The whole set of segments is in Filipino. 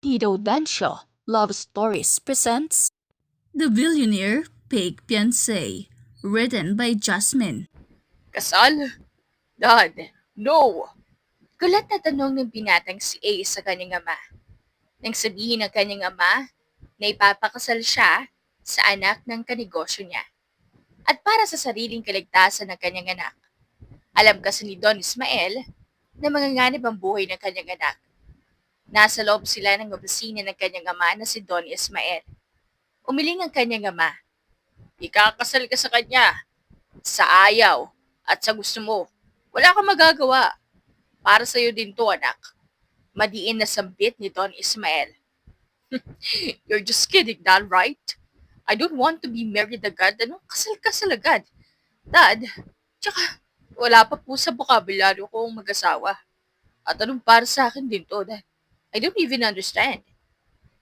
Tito Dancio Love Stories presents The Billionaire Fake Fiancé, written by Jasmine. Kasal? Dad, no! Gulat na tanong ng binatang si A sa kanyang ama. Nang sabihin ng kanyang ama na ipapakasal siya sa anak ng kanegosyo niya. At para sa sariling kaligtasan ng kanyang anak. Alam kasi ni Don Ismael na manganganib ang buhay ng kanyang anak. Nasa loob sila ng opisina ng kanyang ama na si Don Ismael. Umiling ang kanyang ama. Ikakasal ka sa kanya, sa ayaw, at sa gusto mo. Wala kang magagawa. Para sa'yo din to, anak. Madiin na sambit ni Don Ismael. You're just kidding, Dad, right? I don't want to be married agad. Anong kasal-kasal agad? Dad, tsaka wala pa po sa bokabularyo kong mag-asawa. At anong para sa akin din to, Dad? I don't even understand.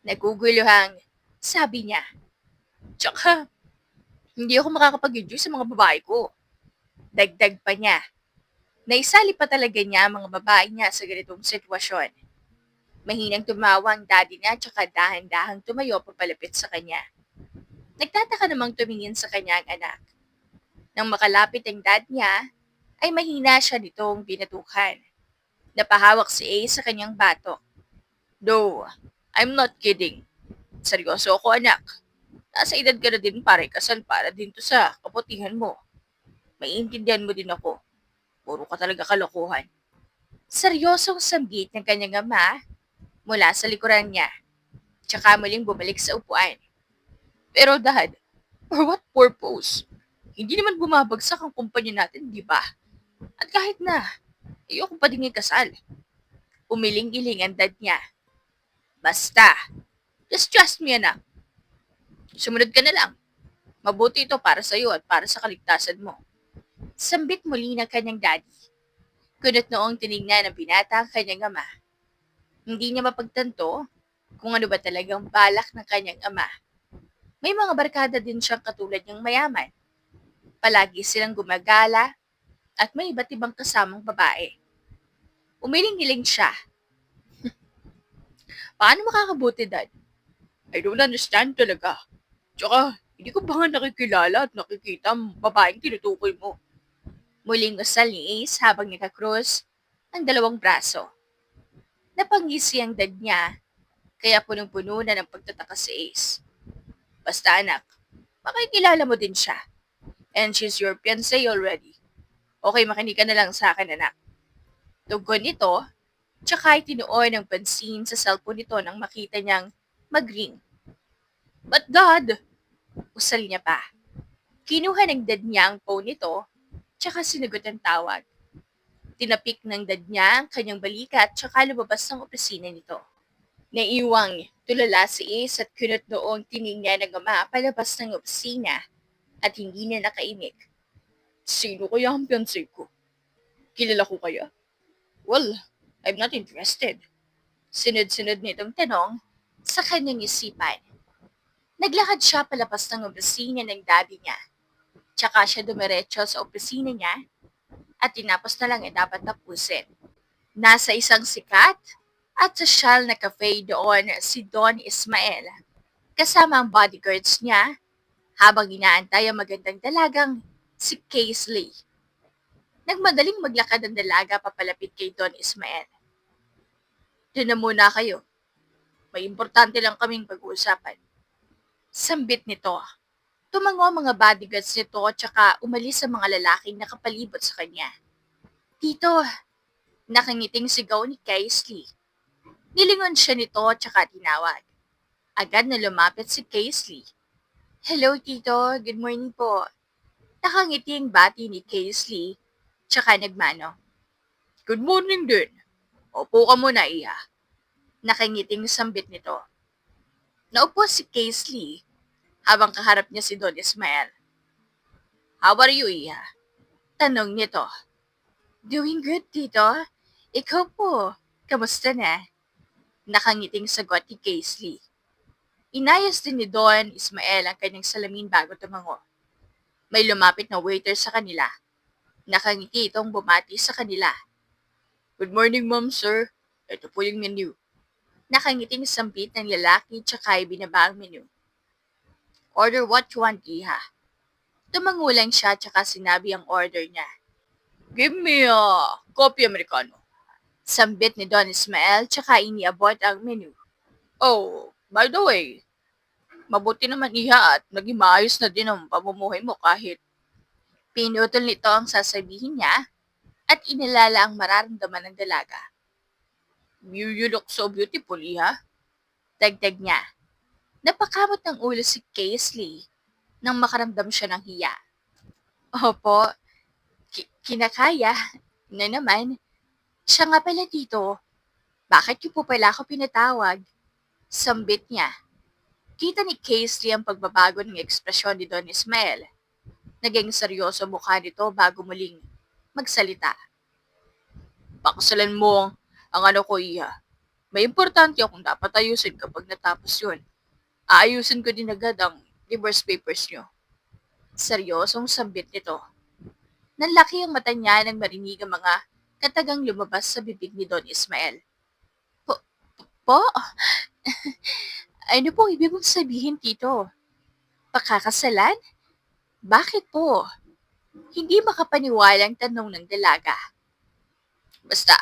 Naguguluhang sabi niya. Tsaka, hindi ako makakapag-enjoy sa mga babae ko. Dagdag pa niya. Naisali pa talaga niya ang mga babae niya sa ganitong sitwasyon. Mahinang tumawa ang daddy niya tsaka dahan-dahang tumayo papalapit sa kanya. Nagtataka namang tumingin sa kanya ang anak. Nang makalapit ang dad niya, ay mahina siya nitong binatukan. Napahawak si A sa kanyang batok. No, I'm not kidding. Seryoso ako, anak. Nasa edad ka na din para ikasal para din to sa kaputihan mo. Maiintindihan mo din ako. Puro ka talaga kalokohan. Seryosong sambit ng kanyang ama mula sa likuran niya. Tsaka muling bumalik sa upuan. Pero dad, for what purpose? Hindi naman bumabagsak ang kumpanya natin, di ba? At kahit na, ayoko pa din ikasal. Umiling-iling ang dad niya. Basta, just trust me, anak. Sumunod ka na lang. Mabuti ito para sa iyo at para sa kaligtasan mo. Sambit muli ng kanyang daddy. Kunot noong tinignan ng binata ang kanyang ama. Hindi niya mapagtanto kung ano ba talagang balak ng kanyang ama. May mga barkada din siyang katulad niyang mayaman. Palagi silang gumagala at may iba't ibang kasamang babae. Umiling-iling siya. Paano makakabuti, Dad? I don't understand talaga. Tsaka, hindi ko ba nga nakikilala at nakikita ang babaeng tinutukoy mo? Muling usal ni Ace habang nakakrus ang dalawang braso. Napangisi ang dad niya, kaya punong-puno na ng pagtataka si Ace. Basta anak, makikilala mo din siya. And she's your fiancé already. Okay, makinig ka na lang sa akin, anak. Tugon nito, tsaka itinuon ng pansin sa cellphone nito nang makita niyang mag-ring. But dad, usal niya pa. Kinuha ng dad niya ang phone nito, tsaka sinagot ang tawag. Tinapik ng dad niya ang kanyang balikat tsaka lumabas ng opisina nito. Naiwang tulala si Ace at kunot noong tiningnan ng ama palabas ng opisina at hindi na nakaimik. Sino kaya ang fiancé ko? Kilala ko kaya? Well, I'm not interested. Sunod-sunod nitong tanong sa kanyang isipan. Naglakad siya palabas ng opisina ng daddy niya. Tsaka siya dumiretso sa opisina niya at tinapos na lang ang dapat tapusin. Nasa isang sikat at sosyal na cafe doon si Don Ismael kasama ang bodyguards niya habang inaantay ang magandang dalagang si Casely. Nagmadaling maglakad ang dalaga papalapit kay Don Ismael. Doon na muna kayo. May importante lang kaming pag-uusapan. Sambit nito. Tumango ang mga bodyguards nito at saka umalis ang mga lalaking nakapalibot sa kanya. Tito, nakangiting sigaw ni Casely. Nilingon siya nito at saka tinawag. Agad na lumapit si Casely. Hello, Tito. Good morning po. Nakangiti ang bati ni Casely, tsaka nagmano. Good morning din. Opo ka muna, Iha. Nakangiting sambit nito. Naupo si Casely habang kaharap niya si Don Ismael. How are you, Iha? Tanong nito. Doing good, Tito. Ikaw po. Kamusta na? Nakangiting sagot ni Casely. Inayos din ni Don Ismael ang kanyang salamin bago tumango. May lumapit na waiter sa kanila. Nakangiti itong bumati sa kanila. Good morning, ma'am, sir. Ito po yung menu. Nakangiting sambit ng lalaki tsaka ibinaba ang menu. Order what you want, Iha. Tumango lang siya tsaka sinabi ang order niya. Give me a coffee americano. Sambit ni Don Ismael tsaka iniabot ang menu. Oh, by the way, mabuti naman, Iha, at naging maayos na din ang pamumuhay mo kahit pinutol nito ang sasabihin niya at inilala ang mararamdaman ng dalaga. You look so beautiful, Iha. Dagdag niya. Napakamot ng ulo si Casely nang makaramdam siya ng hiya. Opo, kinakaya na naman. Siya nga pala dito. Bakit niyo po pala ako pinatawag? Sambit niya. Kita ni Casely ang pagbabago ng ekspresyon ni Don Ismael. Naging seryoso mukha nito bago muling magsalita. Pakasalan mo ang ano ko, Iha. May importante akong dapat ayusin kapag natapos yun. Aayusin ko din agad ang divorce papers nyo. Seryosong sambit nito. Nanlaki ang mata niya nang marinig ang mga katagang lumabas sa bibig ni Don Ismael. Po? Ano pong ibig mong sabihin, Tito? Pakakasalan? Bakit po? Hindi makapaniwalang tanong ng dalaga. Basta,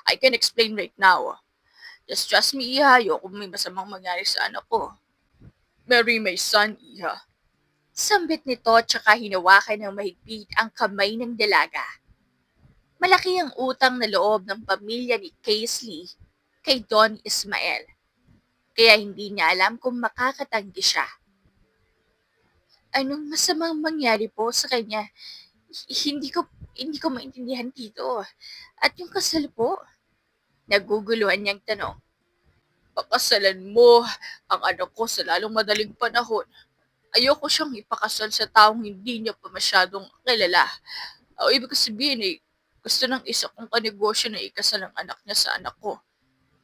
I can explain right now. Just trust me, Iha. Ayoko may masamang mangyari sa anak ko. Marry my son, Iha. Sambit nito tsaka hinawakan ng mahigpit ang kamay ng dalaga. Malaki ang utang na loob ng pamilya ni Casely kay Don Ismael. Kaya hindi niya alam kung makakatanggi siya. Anong masamang mangyari po sa kanya? Hindi ko maintindihan, Tito. At yung kasal po? Naguguluhan niyang tanong. Pakasalan mo ang anak ko sa lalong madaling panahon. Ayoko siyang ipakasal sa taong hindi niya pa masyadong kilala. Ang ibig sabihin ay gusto ng isa kong kanegosyo na ikasal ang anak niya sa anak ko.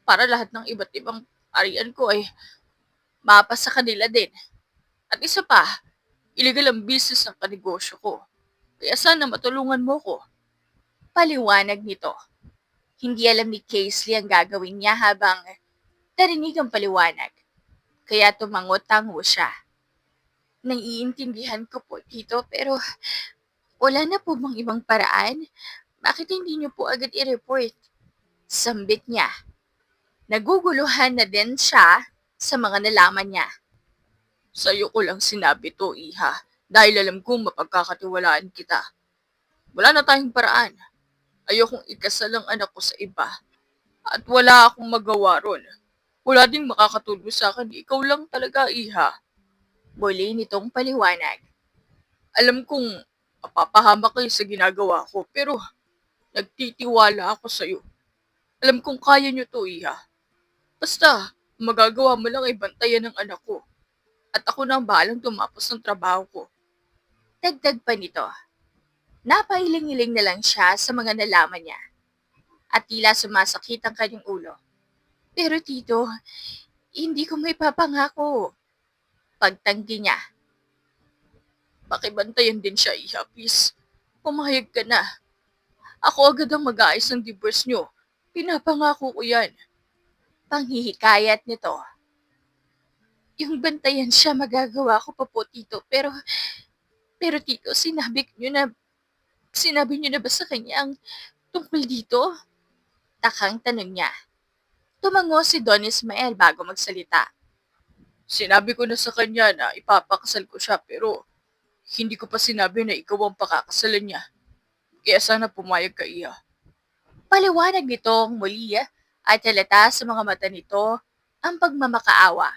Para lahat ng iba't ibang arian ko ay mapa sa kanila din. At isa pa, illegal ang business ng kanegosyo ko. Kaya sana matulungan mo ko. Paliwanag nito. Hindi alam ni Casely ang gagawin niya habang narinig ang paliwanag. Kaya tumango-tango siya. Naiintindihan ko po, Tito, pero wala na po bang ibang paraan? Bakit hindi niyo po agad i-report? Sambit niya. Naguguluhan na din siya sa mga nalaman niya. Sa'yo ko lang sinabi to, Iha, dahil alam kong mapagkakatiwalaan kita. Wala na tayong paraan. Ayokong ikasal ang anak ko sa iba. At wala akong magawa ron. Wala ding makakatulong sa akin. Ikaw lang talaga, Iha. Muli nitong paliwanag. Alam kong mapapahamak kayo sa ginagawa ko, pero nagtitiwala ako sa'yo. Alam kong kaya niyo to, Iha. Basta, magagawa mo lang ay bantayan ng anak ko. At ako na ang bahalang tumapos ng trabaho ko. Dagdag pa nito. Napailing-iling na lang siya sa mga nalaman niya. At tila sumasakit ang kanyang ulo. Pero Tito, hindi ko may papangako. Pagtanggi niya. Pakibantayan din siya, Iha, please. Pumayag ka na. Ako agad ang mag-aayos ng divorce niyo. Pinapangako ko yan. Panghihikayat nito. Yung bantayan siya magagawa ko pa po, Tito. Pero Tito, sinabi niyo na ba sa kanya ang tungkol dito? Takang tanong niya. Tumango si Don Ismael bago magsalita. Sinabi ko na sa kanya na ipapakasal ko siya pero hindi ko pa sinabi na ikaw ang pakakasalan niya. Kaya sana pumayag ka, Iha. Paliwanag nitong muli at halata sa mga mata nito ang pagmamakaawa.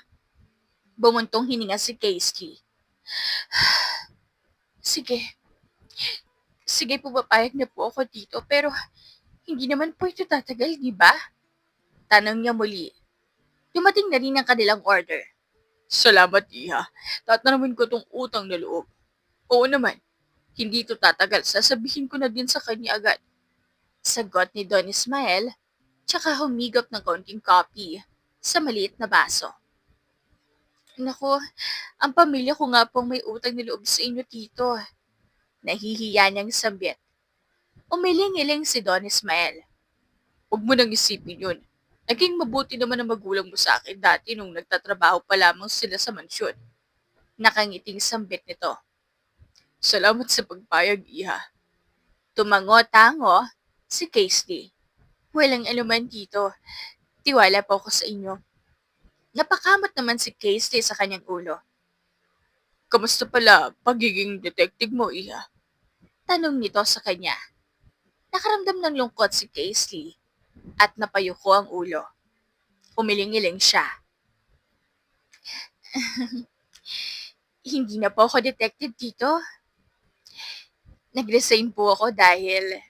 Bumuntong hininga si Casey. Sige. Sige po, papayag na po ako dito, pero hindi naman po ito tatagal, di ba? Tanong niya muli. Dumating na rin ang kanilang order. Salamat, Iha. Tatanawin ko tong utang na loob. Oo naman, hindi ito tatagal. Sasabihin ko na din sa kanya agad. Sagot ni Don Ismael, tsaka humigop ng konting coffee sa maliit na baso. Naku, ang pamilya ko nga pong may utang na loob sa inyo, tito. Nahihiya niyang sambit. Umiling-iling si Don Ismael. Huwag mo nang isipin yun. Naging mabuti naman ang magulang mo sa akin dati nung nagtatrabaho pa lamang sila sa mansyon. Nakangiting sambit nito. Salamat sa pagpayag, Iha. Tumango-tango si Casey. Walang anuman dito. Tiwala po ako sa inyo. Napakamot naman si Casey sa kanyang ulo. Kamusta pala pagiging detective mo, Iha? Tanong nito sa kanya. Nakaramdam ng lungkot si Casey at napayuko ang ulo. Umiling-iling siya. Hindi na po ako detective dito. Nag-resign po ako dahil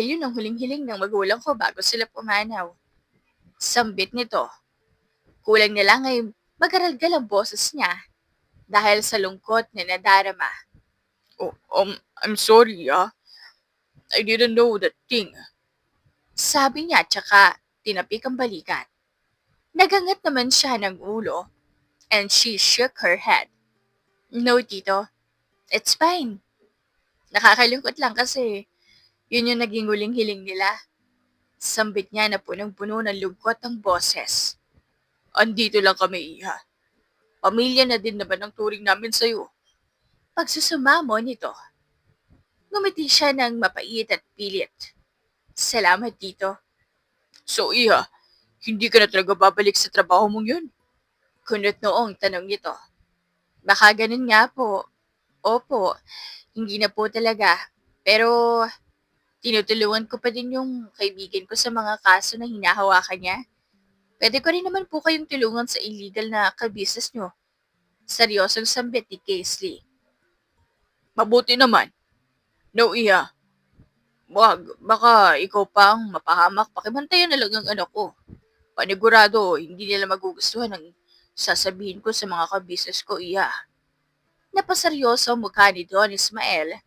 yun ang huling-hiling ng magulang ko bago sila pumanaw. Sambit nito. Kulang na lang ay mag-aralgal ang boses niya dahil sa lungkot na nadarama. Oh, I'm sorry, I didn't know that thing. Sabi niya tsaka tinapik ang balikat. Nagangat naman siya ng ulo and she shook her head. No, tito. It's fine. Nakakalungkot lang kasi yun yung naging huling-hiling nila. Sambit niya na punong-puno ng lungkot ang boses. Andito lang kami, Iha. Pamilya na din naman ang turing namin sa'yo. Pagsusumamo nito, ngumiti siya ng mapait at pilit. Salamat, tito. So, Iha, hindi ka na talaga babalik sa trabaho mong yun? Kunot noong tanong nito. Baka ganun nga po. Opo, hindi na po talaga. Pero, tinutulungan ko pa din yung kaibigan ko sa mga kaso na hinahawakan niya. Pwede ko rin naman po kayong tulungan sa illegal na kabisnes nyo. Seryosong sambit ni Casey. Mabuti naman. No, Iha. Wag, baka ikaw pang mapahamak. Pakibantayan na lang ang anak ko. Panigurado, hindi nila magugustuhan ang sasabihin ko sa mga kabisnes ko, Iha. Napaseryoso ang mukha ni Don Ismael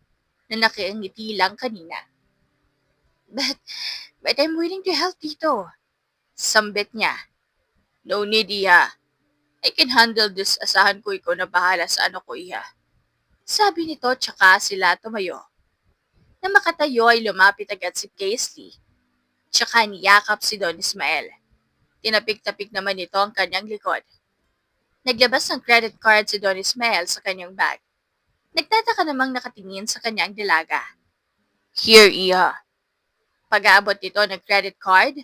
na nakingiti lang kanina. But I'm willing to help, tito. Sambit niya. No need, Iha. I can handle this. Asahan ko ikaw na bahala sa ano ko, Iha. Sabi nito tsaka sila tumayo. Na makatayo ay lumapit agad si Casey. Tsaka niyakap si Don Ismael. Tinapik-tapik naman nito ang kanyang likod. Naglabas ng credit card si Don Ismael sa kanyang bag. Nagtataka namang nakatingin sa kanyang dalaga. Here, Iha. Pag-aabot nito ng credit card,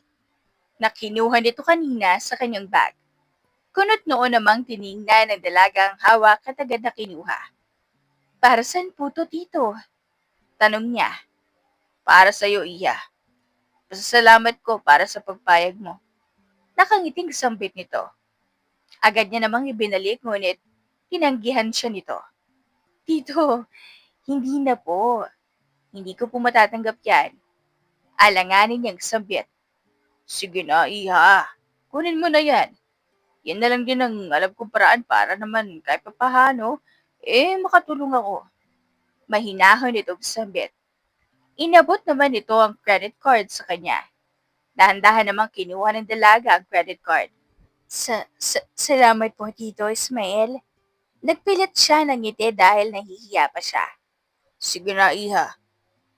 na kinuha nito kanina sa kanyang bag. Kunot noon namang tiningnan ng dalagang hawak at agad na kinuha. Para saan po to, tito? Tanong niya. Para sa'yo, Iha. Pasasalamat ko para sa pagpayag mo. Nakangiting sambit nito. Agad niya namang ibinalik ngunit tinanggihan siya nito. Tito, hindi na po. Hindi ko po matatanggap yan. Alanganin niyang sambit. Sige na, Iha. Kunin mo na yan. Yan na lang din ang alam kong paraan para naman kahit papahano, makatulong ako. Mahinahon itong sambit. Inabot naman ito ang credit card sa kanya. Dahan-dahan namang kinuha ng dalaga ang credit card. Salamat po, Tito Ismael. Nagpilit siya ng ngiti dahil nahihiya pa siya. Sige na, Iha.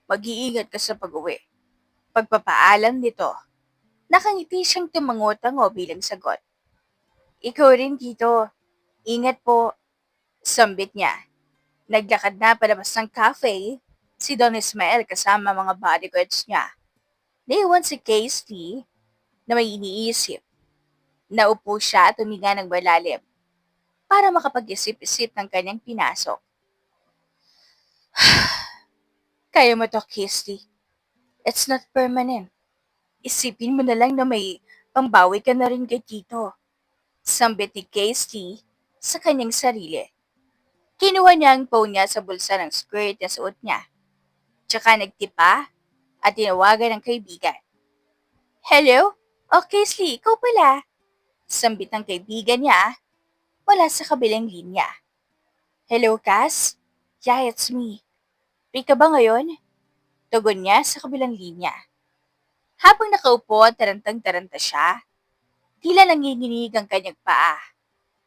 Mag-iingat ka sa pag-uwi. Pagpapaalam nito, nakangiti siyang tumango-tango bilang sagot. Ikaw rin, Tito. Ingat po. Sambit niya. Naglakad na palabas ng cafe si Don Ismael kasama mga bodyguards niya. Naiwan si Casey na may iniisip. Naupo siya at huminga ng malalim para makapag-isip-isip ng kanyang pinasok. Kaya mo to, Casey. It's not permanent. Isipin mo na lang na may pambawi ka na rin kay Tito. Sambit ni Casey sa kanyang sarili. Kinuha niya ang phone niya sa bulsa ng skirt na suot niya. Tsaka nagtipa at tinawagan ng kaibigan. Hello? Oh, Kaisley, ikaw pala. Sambit ng kaibigan niya wala sa kabilang linya. Hello, Cass? Yeah, it's me. Free ka ba ngayon? Tugon niya sa kabilang linya. Habang nakaupo at tarantang-taranta siya, tila nanginginig ang kanyang paa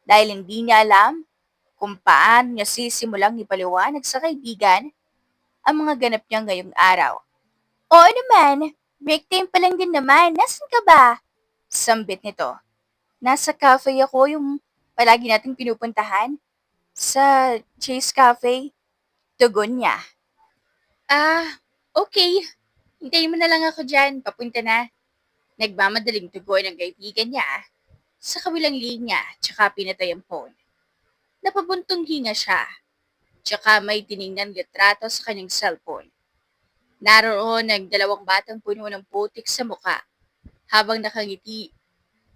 dahil hindi niya alam kung paano niya sisimulang ipaliwanag sa kaibigan ang mga ganap niya ngayong araw. Oo naman, break time pa lang din naman. Nasaan ka ba? Sambit nito. Nasa cafe ako yung palagi nating pinupuntahan. Sa Chase Cafe. Tugon niya. Okay. Hintayin mo na lang ako dyan. Papunta na. Nagmamadaling tugon ng kaibigan niya sa kabilang linya tsaka pinatay ang phone. Napabuntong hinga siya. Tsaka may tiningnan litrato sa kanyang cellphone. Naroon ang dalawang batang puno ng putik sa muka habang nakangiti.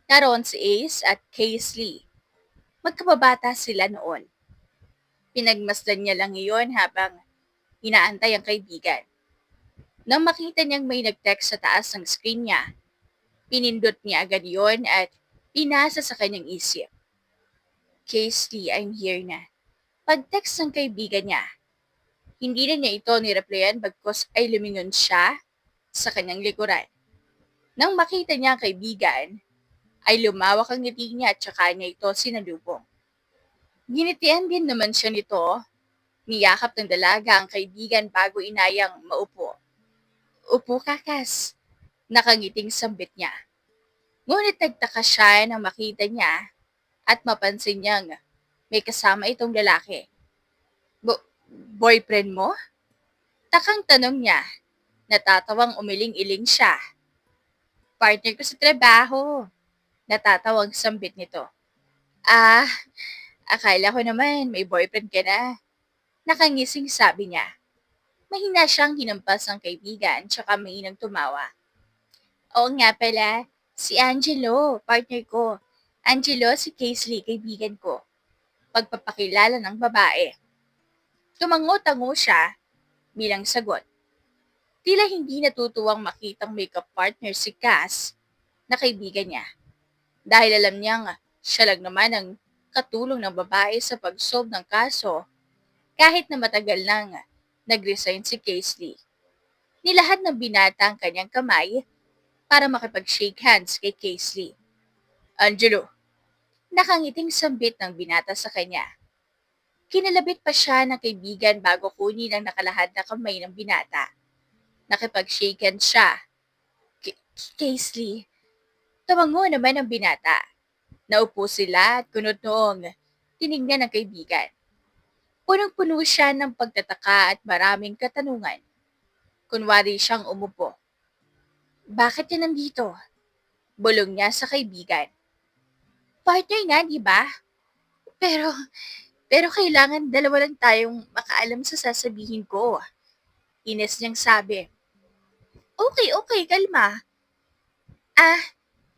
Naroon si Ace at Kaisley. Magkababata sila noon. Pinagmasdan niya lang iyon habang inaantay ang kaibigan. Nang makita niyang may nag-text sa taas ng screen niya, pinindot niya agad iyon at pinasa sa kanyang isip. Kaisley, I'm here na. Pag-text ng kaibigan niya, hindi na niya ito nireplyan bagkus ay lumingon siya sa kanyang likuran. Nang makita niya ang kaibigan, ay lumawak ang ngiti niya at saka niya ito sinalubong. Ginitian din naman siya nito, niyakap ng dalaga ang kaibigan bago inayang maupo. Upo ka, Cass. Nakangiting sambit niya. Ngunit nagtaka siya nang makita niya at mapansin niyang may kasama itong lalaki. Boyfriend mo? Takang tanong niya. Natatawang umiling-iling siya. Partner ko sa trabaho. Natatawang sambit nito. Akala ko naman may boyfriend ka na. Nakangising sabi niya. Mahina siyang hinampas ng kaibigan tsaka mainang tumawa. Oo nga pala, si Angelo, partner ko. Angelo si Kaisley, kaibigan ko. Pagpapakilala ng babae. Tumango-tango siya bilang sagot. Tila hindi natutuwang makitang makeup partner si Cass na kaibigan niya. Dahil alam niyang siya lang naman ang katulong ng babae sa pag-solve ng kaso kahit na matagal nang nag-resign si Kaisley. Nilahad ng binata ang kanyang kamay para makipag-shake hands kay Kaisley. Angelo, nakangiting sambit ng binata sa kanya. Kinalabit pa siya ng kaibigan bago kunin ang nakalahad na kamay ng binata. Nakipag-shake hands siya. Kaisley, tawango naman ang binata. Naupo sila at kunot noong tinignan ng kaibigan. Punong-puno siya ng pagtataka at maraming katanungan. Kunwari siyang umupo. Bakit yan nandito? Bulong niya sa kaibigan. Partner na, di ba? Pero kailangan dalawa lang tayong makaalam sa sasabihin ko. Ines niyang sabi. Okay, kalma.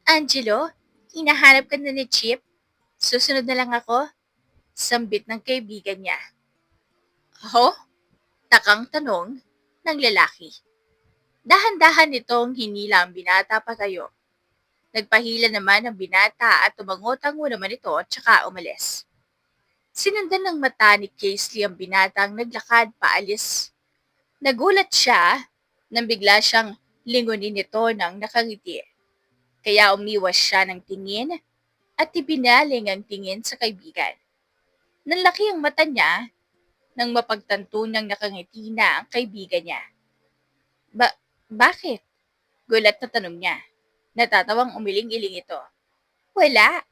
Angelo, hinahanap ka na ni Chip? Susunod na lang ako? Sambit ng kaibigan niya. Takang tanong ng lalaki. Dahan-dahan nitong hinila ang binata patayo. Nagpahila naman ang binata at tumango-tango naman ito at saka umalis. Sinundan ng mata ni Kaisley ang binatang naglakad paalis. Nagulat siya nang bigla siyang lingunin nito ng nakangiti. Kaya umiwas siya ng tingin at ibinaling ang tingin sa kaibigan. Nanlaki ang mata niya nang mapagtanto niyang nakangiti na ang kaibigan niya. Bakit? Gulat na tanong niya. Natatawang umiling-iling ito. Wala.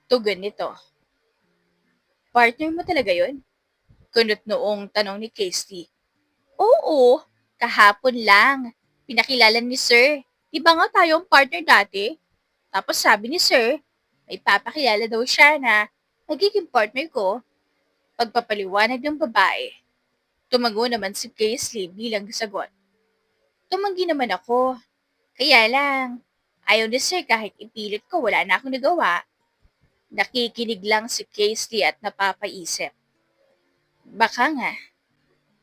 Tugon nito. Partner mo talaga yun? Kunot noong tanong ni Kaisley. Oo, kahapon lang. Pinakilala ni Sir. Di ba nga tayo ang partner dati? Tapos sabi ni Sir, may papakilala daw siya na magiging partner ko. Pagpapaliwanag ng babae. Tumago naman si Kaisley bilang sagot. Tumanggi naman ako. Kaya lang, ayaw ni Sir kahit ipilit ko wala na akong nagawa. Nakikinig lang si Kaisley at napapaisip. Baka nga.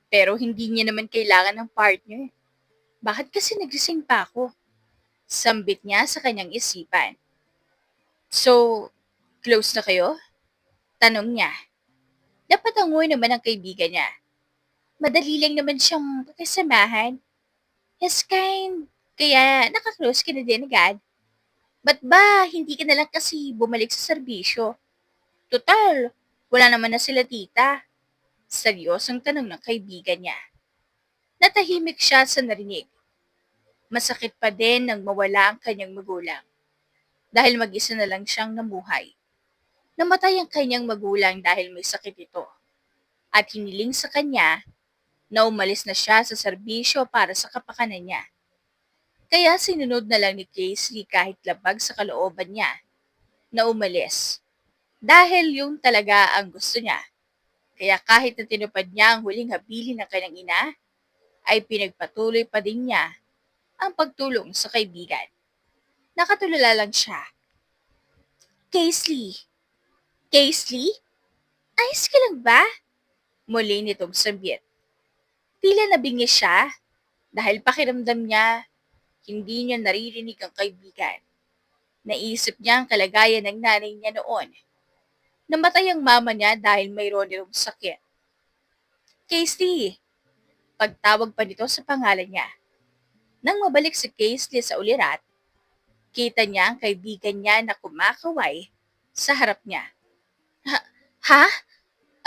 Pero hindi niya naman kailangan ng partner. Bakit kasi nag-resign pa ako? Sambit niya sa kanyang isipan. So, close na kayo? Tanong niya. Napatangoy naman ang kaibigan niya. Madali lang naman siyang pakisamahan. Yes, kind. Kaya nakaklose ka na din agad. Ba't ba hindi ka na lang kasi bumalik sa serbisyo? Total, wala naman na sila tita. Seryosong tanong ng kaibigan niya. Natahimik siya sa narinig. Masakit pa din nang mawala ang kanyang magulang. Dahil mag-isa na lang siyang namuhay. Namatay ang kanyang magulang dahil may sakit ito. At hiniling sa kanya na umalis na siya sa serbisyo para sa kapakanan niya. Kaya sinunod na lang ni Casey kahit labag sa kalooban niya na umalis. Dahil yung talaga ang gusto niya. Kaya kahit na tinupad niya ang huling habilin ng kanyang ina, ay pinagpatuloy pa din niya ang pagtulong sa kaibigan. Nakatulala lang siya. Casey! Casey? Ayos ka lang ba? Muli nitong sambit. Tila nabingi siya dahil pakiramdam niya hindi niya naririnig ang kaibigan. Naisip niya ang kalagayan ng nanay niya noon. Namatay ang mama niya dahil mayroon nitong sakit. Casey! Pagtawag pa nito sa pangalan niya. Nang mabalik si Casey sa ulirat, kita niya ang kaibigan niya na kumakaway sa harap niya. Ha?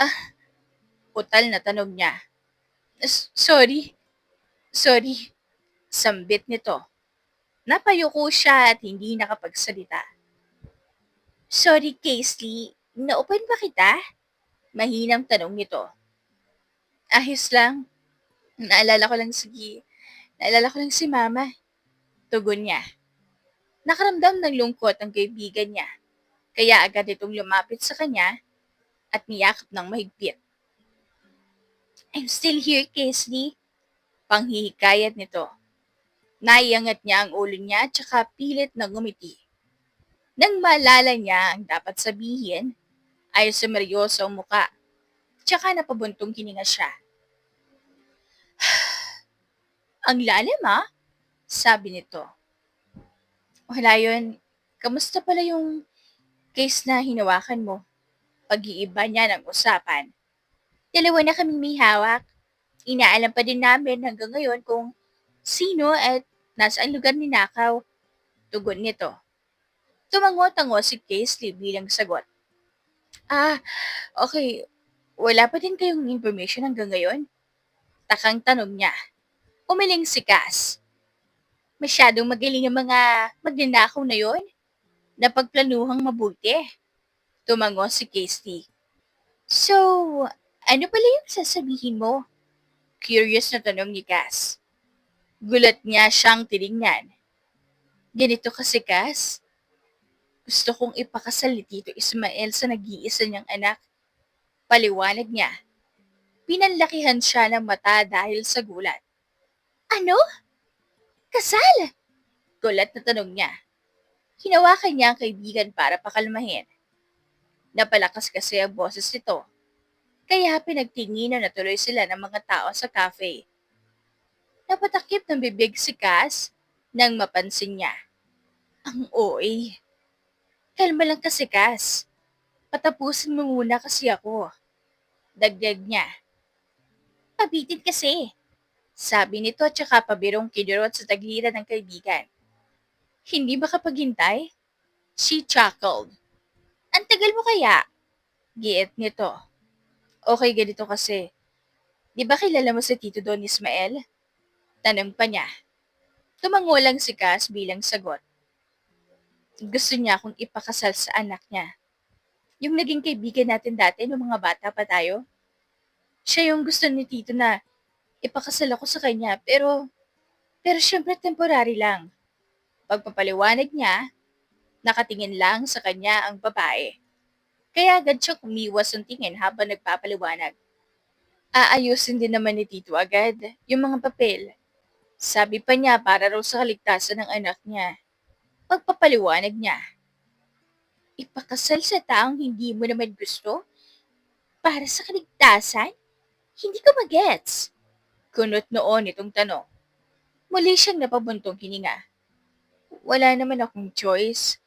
Ha? Utal na tanong niya. Sorry. Sorry. Sambit nito. Napayuko siya at hindi nakapagsalita. Sorry, Casey. Naupan ba kita? Mahinang tanong nito. Ayos lang. Naalala ko lang si Mama. Tugon niya. Nakaramdam ng lungkot ang kaibigan niya. Kaya agad itong lumapit sa kanya at niyakap ng mahigpit. I'm still here, Casey. Panghihikayat nito. Naiangat niya ang ulo niya at saka pilit na ngumiti. Nang maalala niya ang dapat sabihin, ay sumeryoso ang muka. Tsaka napabuntong hininga siya. Ang lalim sabi nito. Wala yun. Kamusta pala yung case na hinawakan mo? Pag-iiba niya ng usapan. Dalawa na kaming may hawak. Inaalam pa din namin hanggang ngayon kung sino at nasaan lugar ninakaw. Tugon nito. Tumango-tango si Casey bilang sagot. Okay. Wala pa din kayong information hanggang ngayon? Takang tanong niya. Umiling si Cass. Masyadong magaling ang mga magnanakaw na yon. Napagplanuhang mabuti. Tumango si Casey. So, ano pala yung sasabihin mo? Curious na tanong ni Cass. Gulat niya siyang tinignan. Ganito kasi, Cass. Gusto kong ipakasal ni Tito Ismael sa nag-iisa niyang anak. Paliwanag niya. Pinanlakihan siya ng mata dahil sa gulat. Ano? Kasal? Gulat na tanong niya. Hinawakan niya ang kaibigan para pakalmahin. Napalakas kasi ang boses nito. Kaya pinagtinginan na tuloy sila ng mga tao sa cafe. Napatakip ng bibig si Cass nang mapansin niya. Ang OA. Kalma lang kasi, Cass. Patapusin mo muna kasi ako. Dagdag niya. Pabitin kasi. Sabi nito at saka pabirong kinurot sa tagliran ng kaibigan. Hindi ba kapaghintay? She chuckled. Ang tagal mo kaya? Giit nito. Okay, ganito kasi. Di ba kilala mo si Tito Don Ismael? Tanong pa niya. Tumango lang si Cass bilang sagot. Gusto niya akong ipakasal sa anak niya. Yung naging kaibigan natin dati nung mga bata pa tayo. Siya yung gusto ni Tito na ipakasal ako sa kanya pero syempre temporary lang. Pagpapaliwanag niya, nakatingin lang sa kanya ang babae. Kaya agad siya kumiwas ng tingin habang nagpapaliwanag. Aayusin din naman ni Tito agad yung mga papel. Sabi pa niya para raw sa kaligtasan ng anak niya. Pagpapaliwanag niya. Ipakasal sa taong hindi mo naman gusto? Para sa kaligtasan? Hindi ko magets. Kunot noon itong tanong. Muli siyang napabuntong hininga. Wala naman akong choice.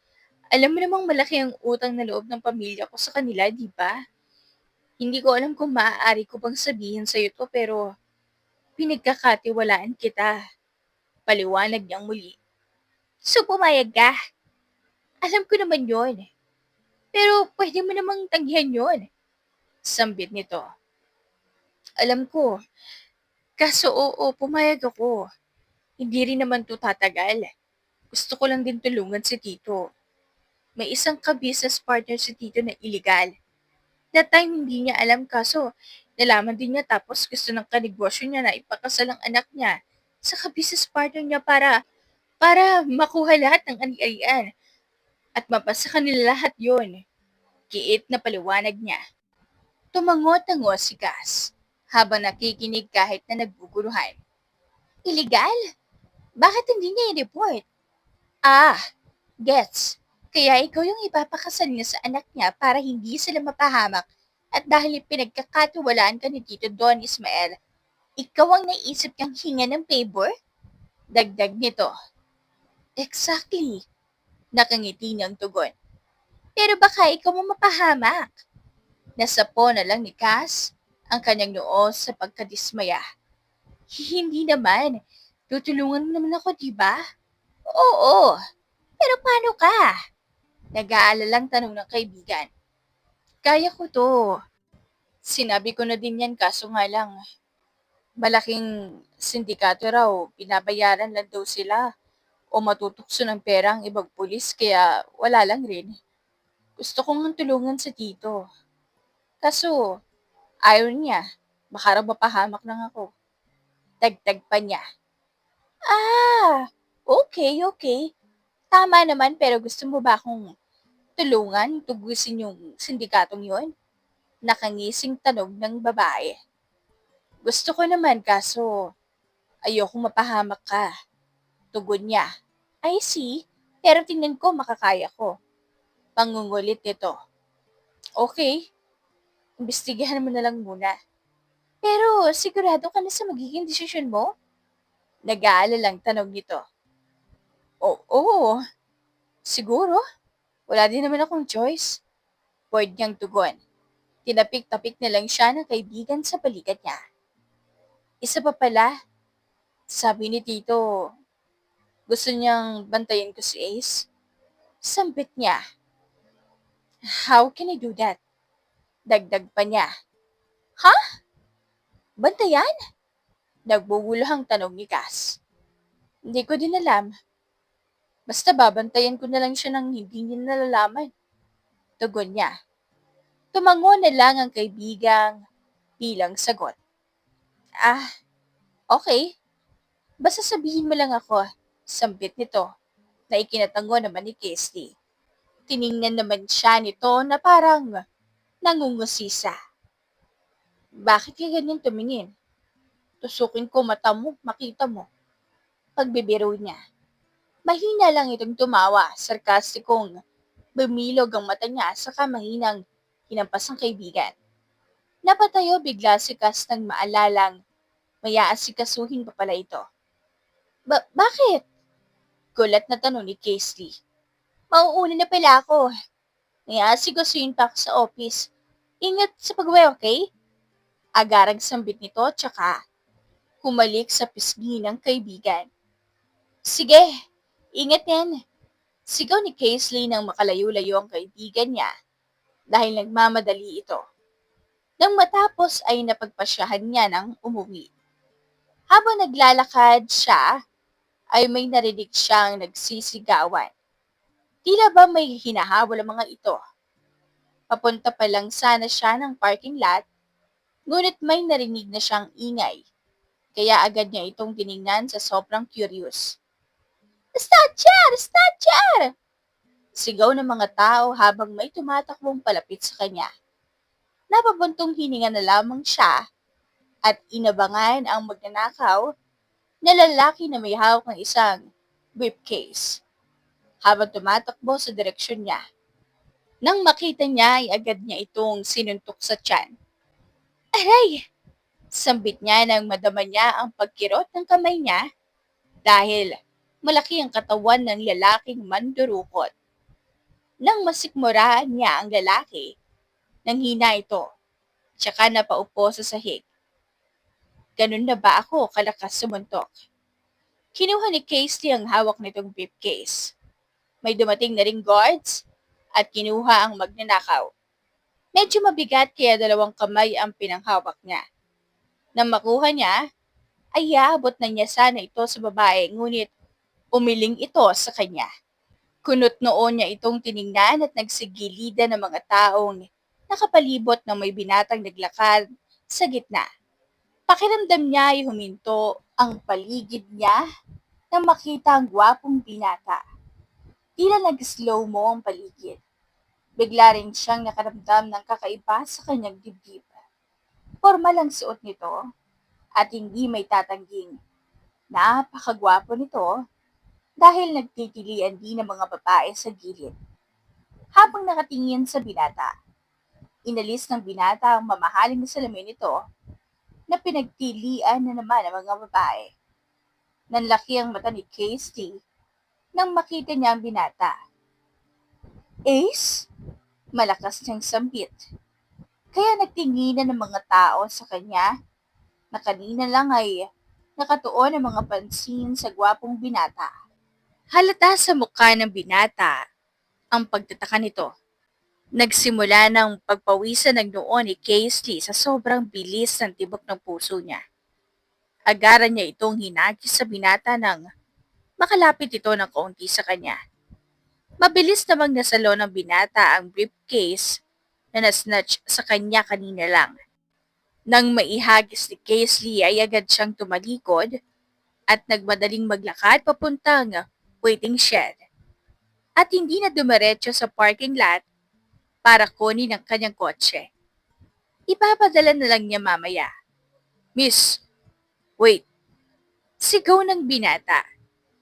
Alam mo namang malaki ang utang na loob ng pamilya ko sa kanila, di ba? Hindi ko alam kung maaari ko bang sabihin sa'yo to pero pinagkakatiwalaan kita. Paliwanag niyang muli. So pumayag ka. Alam ko naman yon. Pero pwede mo namang tanggihan yon. Sambit nito. Alam ko. Kaso oo, pumayag ako. Hindi rin naman to tatagal. Gusto ko lang din tulungan si Tito. May isang ka-business partner si Tito na illegal. That time hindi niya alam kaso nalaman din niya tapos gusto ng kanegosyo niya na ipakasal ang anak niya sa ka-business partner niya para makuha lahat ng ari-arian at mapasa kanila lahat yon. Kiit na paliwanag niya. Tumango-tango si Cass habang nakikinig kahit na nagbubuluhan. Illegal? Bakit hindi niya i-report? Ah, gets. Kaya ikaw yung ipapakasal niya sa anak niya para hindi sila mapahamak at dahil pinagkakatiwalaan ka ni Tito Don Ismael, ikaw ang naisip kang hinga ng favor? Dagdag nito. Exactly. Nakangiti niyang tugon. Pero baka ikaw mo mapahamak. Nasapo na lang ni Cass ang kanyang noo sa pagkadismaya. Hindi naman. Tutulungan mo naman ako, di ba? Oo. Pero paano ka? Nag-aalalang tanong ng kaibigan. Kaya ko to. Sinabi ko na din yan kaso nga lang. Malaking sindikato raw, binabayaran lang daw sila o matutukso ng pera ang ibang pulis kaya wala lang rin. Gusto kong tulungan sa tito. Kaso, ayaw niya. Baka raw mapahamak lang ako. Dagdag pa niya. Ah, okay. Tama naman pero gusto mo ba akong tulungan tugusin yung sindikatong yon? Nakangising tanong ng babae. Gusto ko naman kaso ayokong mapahamak ka. Tugon niya. I see, pero tingnan ko makakaya ko. Pangungulit nito. Okay, imbestigahan mo na lang muna. Pero sigurado ka na sa magiging desisyon mo? Nag-aalalang tanong nito. Oo, siguro. Wala din naman akong choice. Bored niyang tugon. Tinapik-tapik na lang siya ng kaibigan sa balikat niya. Isa pa pala, sabi ni Tito, gusto niyang bantayan ko si Ace. Sambit niya. How can I do that? Dagdag pa niya. Ha? Bantayan? Nagbubuluhang tanong ni Cass. Hindi ko din alam. Basta babantayan ko na lang siya ng hindi niya nalalaman. Tugon niya. Tumango na lang ang kaibigang bilang sagot. Ah, okay. Basta sabihin mo lang ako, sambit nito, na ikinatango naman ni Kirsty. Tiningnan naman siya nito na parang nangungusisa. Bakit ka ganyan tumingin? Tusukin ko mata mo, makita mo. Pagbibiro niya. Mahina lang itong tumawa, sarkastikong bumilog ang mata niya saka mahinang hinampas ang kaibigan. Napatayo bigla si Cass nang maalalang mayaasikasuhin pa pala ito. Bakit? Gulat na tanong ni Casey. Mauuna na pala ako. Mayaasikasuhin pa ako sa office. Ingat sa pag-uwi, okay? Agarang sambit nito tsaka humalik sa pisngi ng kaibigan. Sige, ingat yan. Sigaw ni Casey nang makalayo-layo ang kaibigan niya dahil nagmamadali ito. Nang matapos ay napagpasyahan niya ng umuwi. Habang naglalakad siya, ay may narinig siyang nagsisigawan. Tila ba may hinahabol ang mga ito? Papunta pa lang sana siya ng parking lot, ngunit may narinig na siyang ingay. Kaya agad niya itong tiningnan sa sobrang curious. Snatcher! Snatcher! Sigaw ng mga tao habang may tumatakbong palapit sa kanya. Napabuntong hininga na lamang siya at inabangan ang magnanakaw na lalaki na may hawak ng isang briefcase habang tumatakbo sa direksyon niya. Nang makita niya ay agad niya itong sinuntok sa tiyan. Aray! Sambit niya nang madama niya ang pagkirot ng kamay niya dahil malaki ang katawan ng lalaking mandurukot. Nang masikmuraan niya ang lalaki, nanghina ito, tsaka napaupo sa sahig. Ganun na ba ako kalakas sumuntok? Kinuha ni Casey ang hawak nitong briefcase. May dumating na ring guards at kinuha ang magnanakaw. Medyo mabigat kaya 2 kamay ang pinanghawak niya. Nang makuha niya, ay iaabot na niya sana ito sa babae ngunit umiling ito sa kanya. Kunot noon niya itong tiningnan at nagsigilidan ng mga taong nakapalibot na may binatang naglakad sa gitna. Pakiramdam niya ay huminto ang paligid niya nang makita ang gwapong binata. Tila nag-slow mo ang paligid. Bigla rin siyang nakaramdam ng kakaiba sa kanyang dibdib. Formal ang suot nito at hindi may tatangging. Napakagwapo nito dahil nagtitilian din ng mga babae sa gilid. Habang nakatingin sa binata, inalis ng binata ang mamahaling na salamin nito na pinagtilian na naman ng mga babae. Nanlaki ang mata ni Casey nang makita niya ang binata. Ace? Malakas niyang sambit. Kaya nagtinginan ng mga tao sa kanya na kanina lang ay nakatuon ang mga pansin sa gwapong binata. Halata sa mukha ng binata ang pagtataka nito. Nagsimula ng pagpawisan ng noo ni Casey sa sobrang bilis ng tibok ng puso niya. Agaran niya itong hinagis sa binata nang makalapit ito ng kaunti sa kanya. Mabilis namang nasalo ng binata ang briefcase na nasnatch sa kanya kanina lang. Nang maihagis ni Casey ay agad siyang tumalikod at nagmadaling maglakad papuntang waiting shed. At hindi na dumiretso sa parking lot para kunin ang kanyang kotse. Ipapadala na lang niya mamaya. Miss, wait. Sigaw ng binata.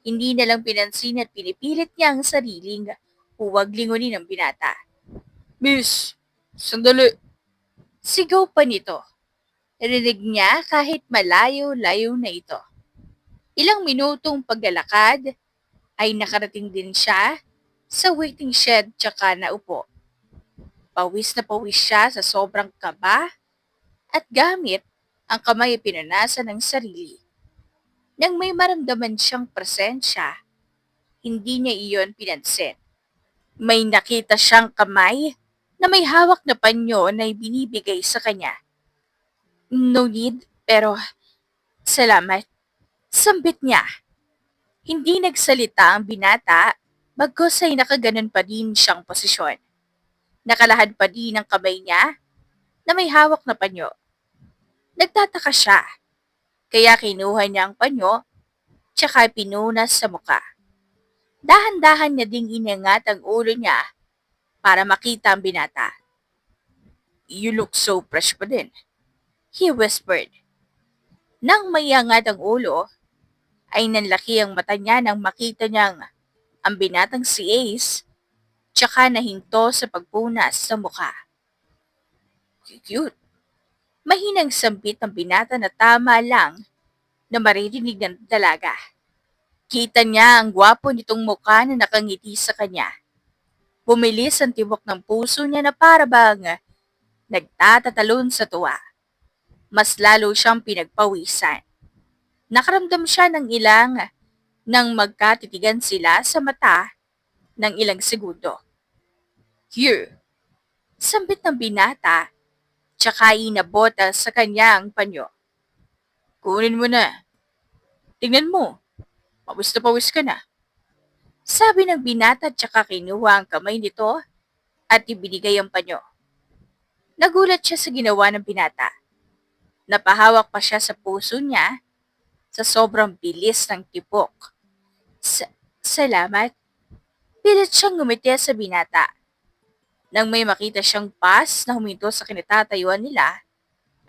Hindi na lang pinansin at pinipilit niya ang sariling huwag lingunin ng binata. Miss, sandali. Sigaw pa nito. Narinig niya kahit malayo-layo na ito. Ilang minutong paglalakad ay nakarating din siya sa waiting shed tsaka naupo. Pawis na pawis siya sa sobrang kaba at gamit ang kamay pinunasan ng sarili. Nang may maramdaman siyang presensya, hindi niya iyon pinansin. May nakita siyang kamay na may hawak na panyo na ibinibigay sa kanya. No need, pero salamat. Sambit niya. Hindi nagsalita ang binata, bagkus ay nakaganon pa din siyang posisyon. Nakalahad pa din ang kamay niya na may hawak na panyo. Nagtataka siya, kaya kinuha niya ang panyo tsaka pinunas sa muka. Dahan-dahan niya ding inangat ang ulo niya para makita ang binata. You look so fresh pa din, he whispered. Nang maiangat ang ulo, ay nanlaki ang mata niya nang makita niyang ang binatang si Ace tsaka nahinto sa pagpunas sa mukha. Cute. Mahinang sambit ng binata na tama lang na maririnig ng dalaga. Kita niya ang gwapo nitong mukha na nakangiti sa kanya. Bumilis ang tibok ng puso niya na para bang nagtatatalon sa tuwa. Mas lalo siyang pinagpawisan. Nakaramdam siya ng ilang nang magkatitigan sila sa mata ng ilang segundo. Here, sambit ng binata, tsaka inabot sa kanya ang panyo. Kunin mo na. Tingnan mo, pawis na pawis ka na. Sabi ng binata tsaka kinuha ang kamay nito at ibinigay ang panyo. Nagulat siya sa ginawa ng binata. Napahawak pa siya sa puso niya sa sobrang bilis ng tipok. Salamat. Pilit siyang ngumiti sa binata. Nang may makita siyang bus na huminto sa kinatatayuan nila,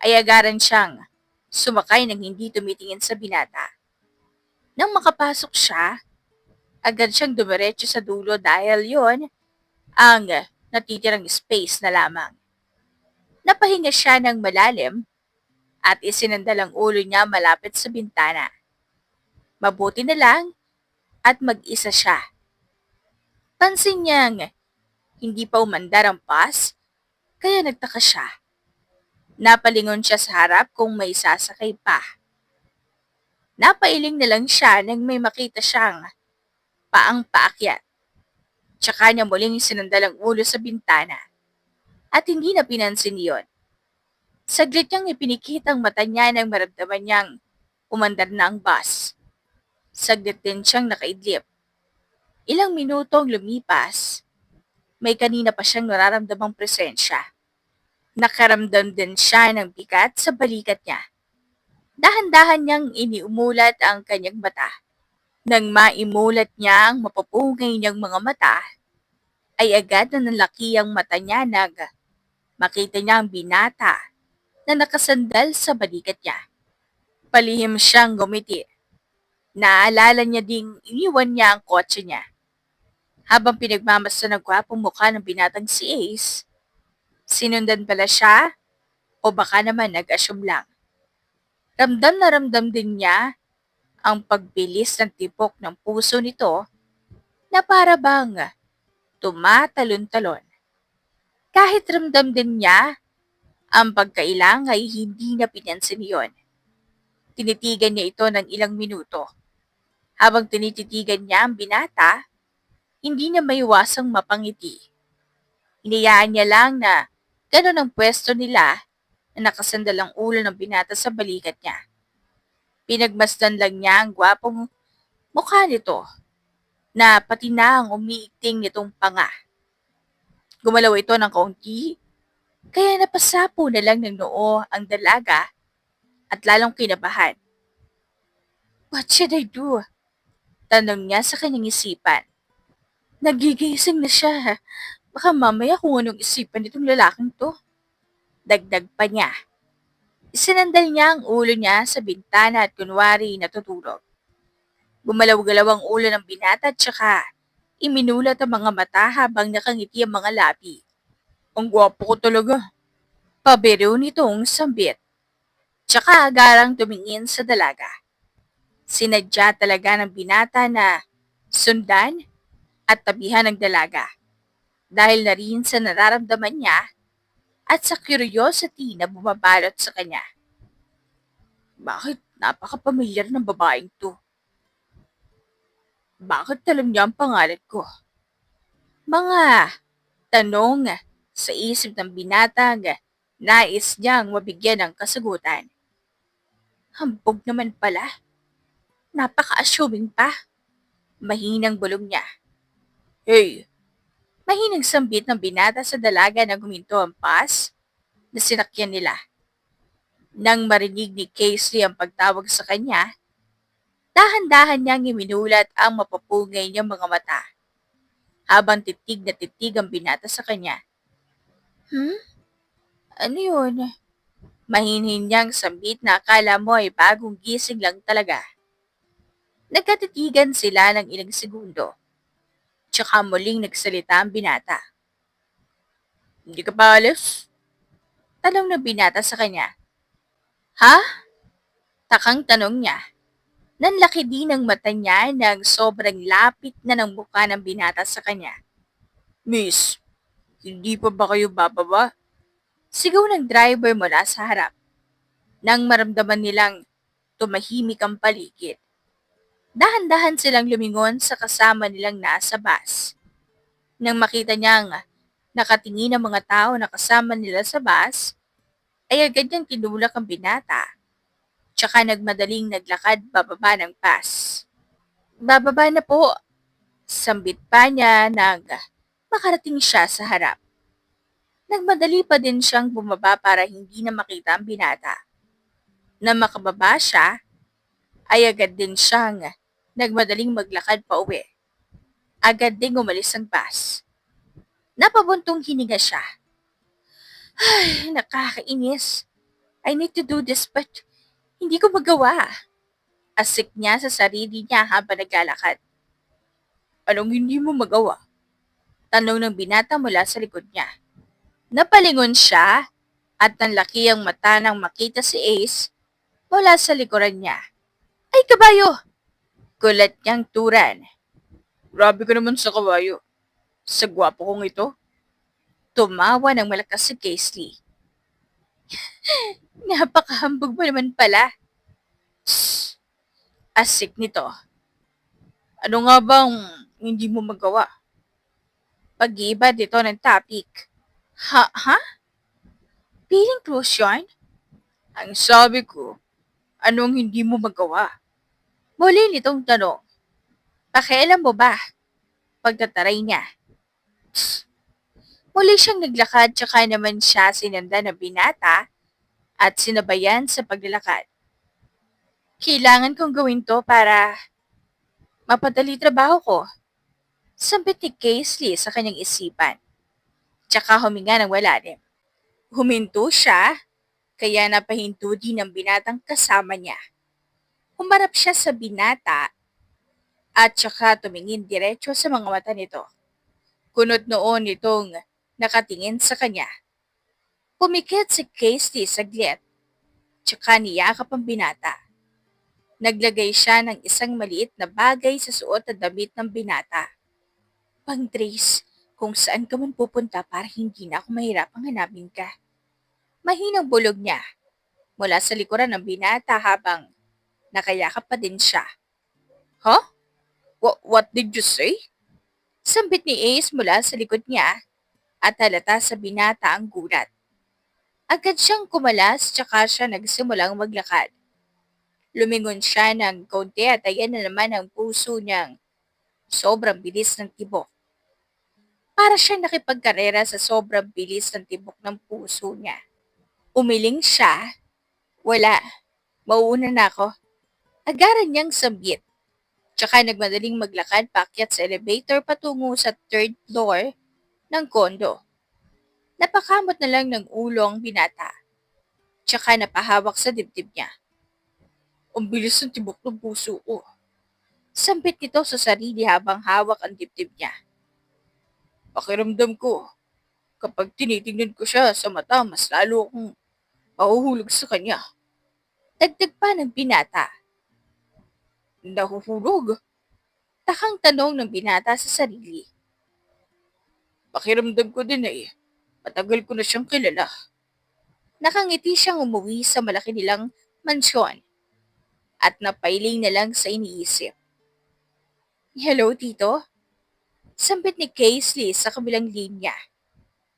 ay agaran siyang sumakay nang hindi tumitingin sa binata. Nang makapasok siya, agad siyang dumiretso sa dulo dahil yon ang natitirang space na lamang. Napahinga siya ng malalim at isinandal ang ulo niya malapit sa bintana. Mabuti na lang at mag-isa siya. Pansin niyang hindi pa umandar ang bus, kaya nagtaka siya. Napalingon siya sa harap kung may sasakay pa. Napailing na lang siya nang may makita siyang paang paakyat. Tsaka niya muling sinandal ang ulo sa bintana. At hindi na pinansin iyon. Saglit niyang ipinikit ang mata niya nang maramdaman niyang umandar na ang bus. Saglit din siyang nakaidlip. Ilang minutong lumipas, may kanina pa siyang nararamdamang presensya. Nakaramdam din siya ng bigat sa balikat niya. Dahan-dahan niyang iniumulat ang kanyang mata. Nang maimulat niya ang mapupungay niyang mga mata, ay agad na nalaki ang mata niya nang makita niya ang binata na nakasandal sa balikat niya. Palihim siyang gumiti. Naalala niya ding iniwan niya ang kotse niya. Habang pinagmamasdan ng gwapong mukha ng binatang si Ace, sinundan pala siya o baka naman nag-assume lang. Ramdam na ramdam din niya ang pagbilis ng tipok ng puso nito na para bang tumatalon-talon. Kahit ramdam din niya ang pagkailang ay hindi na pinansin iyon. Tinitigan niya ito ng ilang minuto. Habang tinititigan niya ang binata, hindi niya maiwasang mapangiti. Inayaan niya lang na gano'n ang pwesto nila na nakasandal ang ulo ng binata sa balikat niya. Pinagmasdan lang niya ang gwapong mukha nito na pati na ang umiikting nitong panga. Gumalaw ito ng kaunti, kaya napasapo na lang ng noo ang dalaga at lalong kinabahan. What should I do? Tanong niya sa kanyang isipan. Nagigising na siya. Baka mamaya kung anong isipan nitong lalaking to. Dagdag pa niya. Isinandal niya ang ulo niya sa bintana at kunwari natutulog. Gumalaw-galaw ang ulo ng binata at saka iminulat ang mga mata habang nakangiti ang mga labi. Ang gwapo ko talaga. Pabiro nitong sambit. Tsaka agarang tumingin sa dalaga. Sinadya talaga ng binata na sundan at tabihan ng dalaga. Dahil na rin sa nararamdaman niya at sa curiosity na bumabalot sa kanya. Bakit napakapamilyar ng babaeng to? Bakit alam niya ang pangalan ko? Mga tanong sa isip ng binatang nais niyang mabigyan ng kasagutan. Hambog naman pala. Napaka-assuming pa. Mahinang bulong niya. Hey! Mahinang sambit ng binata sa dalaga na guminto ang bus na sinakyan nila. Nang marinig ni Casey ang pagtawag sa kanya, dahan-dahan niyang iminulat ang mapupungay niyang mga mata. Habang titig na titig ang binata sa kanya. Ano yun? Mahinhin niyang sambit na akala mo ay bagong gising lang talaga. Nagkatitigan sila ng ilang segundo. Tsaka muling nagsalita ang binata. Hindi ka pa alis? Tanong ng binata sa kanya. Ha? Takang tanong niya. Nanlaki din ang mata niya nang sobrang lapit na ng mukha ng binata sa kanya. Miss, hindi pa ba kayo bababa? Sigaw ng driver mula sa harap. Nang maramdaman nilang tumahimik ang paligid. Dahan-dahan silang lumingon sa kasama nilang nasa bus. Nang makita niyang nakatingin ang mga tao na kasama nila sa bus, ay agad niyang tinulak ang binata. Tsaka nagmadaling naglakad bababa ng bus. Bababa na po. Sambit pa niya nang makarating siya sa harap. Nagmadali pa din siyang bumaba para hindi na makita ang binata. Na makababa siya, ay agad din siyang nagmadaling maglakad pa uwi. Agad ding umalis ang bus. Napabuntong hininga siya. Ay, nakakainis. I need to do this but hindi ko magawa. Asik niya sa sarili niya habang naglalakad. Anong hindi mo magawa? Tanong ng binata mula sa likod niya. Napalingon siya at nanlaki ang mata nang makita si Ace mula sa likuran niya. Ay, kabayo! Gulat niyang turan. Grabe ka naman sa kabayo. Sa gwapo kong ito. Tumawa ng malakas si Casely. Napakahambog mo naman pala. Shh! Asik nito. Ano nga bang hindi mo magawa? Pag-iba dito ng topic. Ha? Feeling close yarn? Ang sabi ko, anong hindi mo magawa? Muli nitong tanong. Pakialam mo ba? Pagtataray niya. Psst. Muli siyang naglakad tsaka naman siya sinanda ng binata at sinabayan sa paglalakad. Kailangan kong gawin to para mapadali trabaho ko. Sambit ni Casely sa kanyang isipan. Tsaka huminga ng malalim. Huminto siya, kaya napahinto din ang binatang kasama niya. Humarap siya sa binata at tsaka tumingin diretso sa mga mata nito. Kunot noon itong nakatingin sa kanya. Pumikit si Casey saglit, tsaka niyakap ang binata. Naglagay siya ng isang maliit na bagay sa suot at damit ng binata. Pang-trace kung saan ka man pupunta para hindi na ako mahirapang hanapin ka. Mahinang bulog niya mula sa likuran ng binata habang nakayakap pa din siya. Huh? What did you say? Sambit ni Ace mula sa likod niya at halata sa binata ang gulat. Agad siyang kumalas tsaka siya nagsimulang maglakad. Lumingon siya ng kaunti at ayan na naman ang puso niyang sobrang bilis ng tibok. Para siyang nakipagkarera sa sobrang bilis ng tibok ng puso niya. Umiling siya. Wala. Mauuna na ako. Agaran niyang sambit. Tsaka nagmadaling maglakad paakyat sa elevator patungo sa 3rd floor ng kondo. Napakamot na lang ng ulo ang binata. Tsaka napahawak sa dibdib niya. Ang bilis ng tibok ng puso ko. Sambit nito sa sarili habang hawak ang dibdib niya. Pakiramdam ko, kapag tinitingnan ko siya sa mata, mas lalo akong mahuhulog sa kanya. Dagdag pa ng binata. Nahuhulog? Takang tanong ng binata sa sarili. Pakiramdam ko din matagal ko na siyang kilala. Nakangiti siyang umuwi sa malaki nilang mansyon at napailing na lang sa iniisip. Hello, Tito? Sambit ni Casely sa kabilang linya.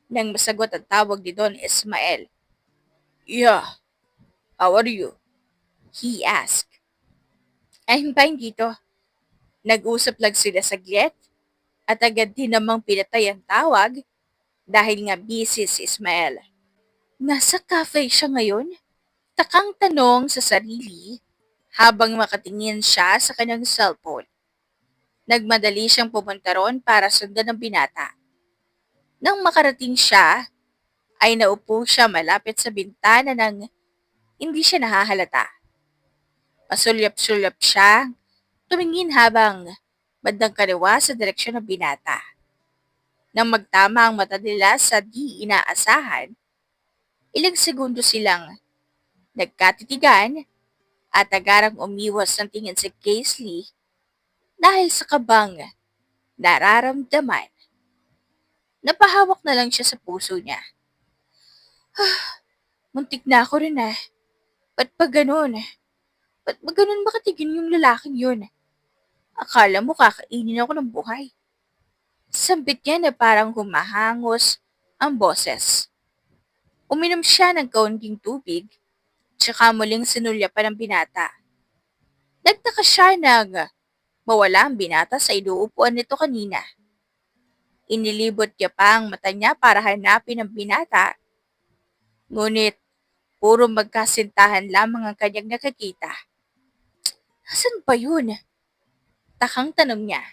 Nang masagot ang tawag ni Don Ismael. Yeah, how are you? He asked. I'm fine, Tito. Nag-usap lang sila saglit at agad din namang pinatay ang tawag dahil nga busy si Ismael. Nasa cafe siya ngayon? Takang tanong sa sarili habang makatingin siya sa kanyang cellphone. Nagmadali siyang pumunta ron para sundan ang binata. Nang makarating siya, ay naupo siya malapit sa bintana nang hindi siya nahahalata. Pasulyap-sulyap siya, tumingin habang bandang kaliwa sa direksyon ng binata. Nang magtama ang mata nila sa di inaasahan, ilang segundo silang nagkatitigan at agarang umiwas ng tingin si Casely dahil sa kabang nararamdaman. Napahawak na lang siya sa puso niya. Muntik na ako rin Ba't ba ganun? Ba't ba ganun makatigin yung lalaking yun? Akala mo kakainin ako ng buhay. Sambit niya na parang humahangos ang boses. Uminom siya ng kaunting tubig, tsaka muling sinulya pa ng binata. Nagtaka siya nang mawala ang binata sa inuupuan nito kanina. Inilibot niya pa ang mata niya para hanapin ang binata. Ngunit, puro magkasintahan lamang ang kanyang nakakita. Asan ba yun? Takang tanong niya.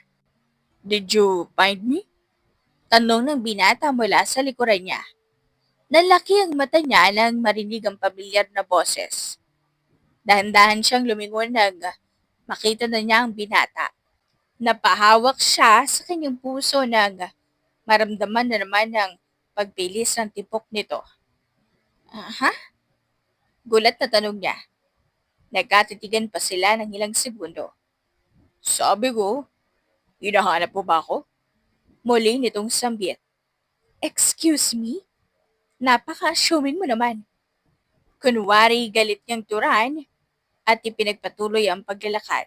Did you find me? Tanong ng binata mula sa likuran niya. Nalaki ang mata niya nang marinig ang pamilyar na boses. Dahan-dahan siyang lumingon nang makita na niya ang binata. Napahawak siya sa kanyang puso nang maramdaman na naman ang pagbilis ng tipok nito. Ha? Gulat na tanong niya. Nagkatitigan pa sila ng ilang segundo. Sabi ko, hinahanap mo ba ako? Muli nitong sambit. Excuse me? Napaka-assuming mo naman. Kunwari galit niyang turan at ipinagpatuloy ang paglalakad.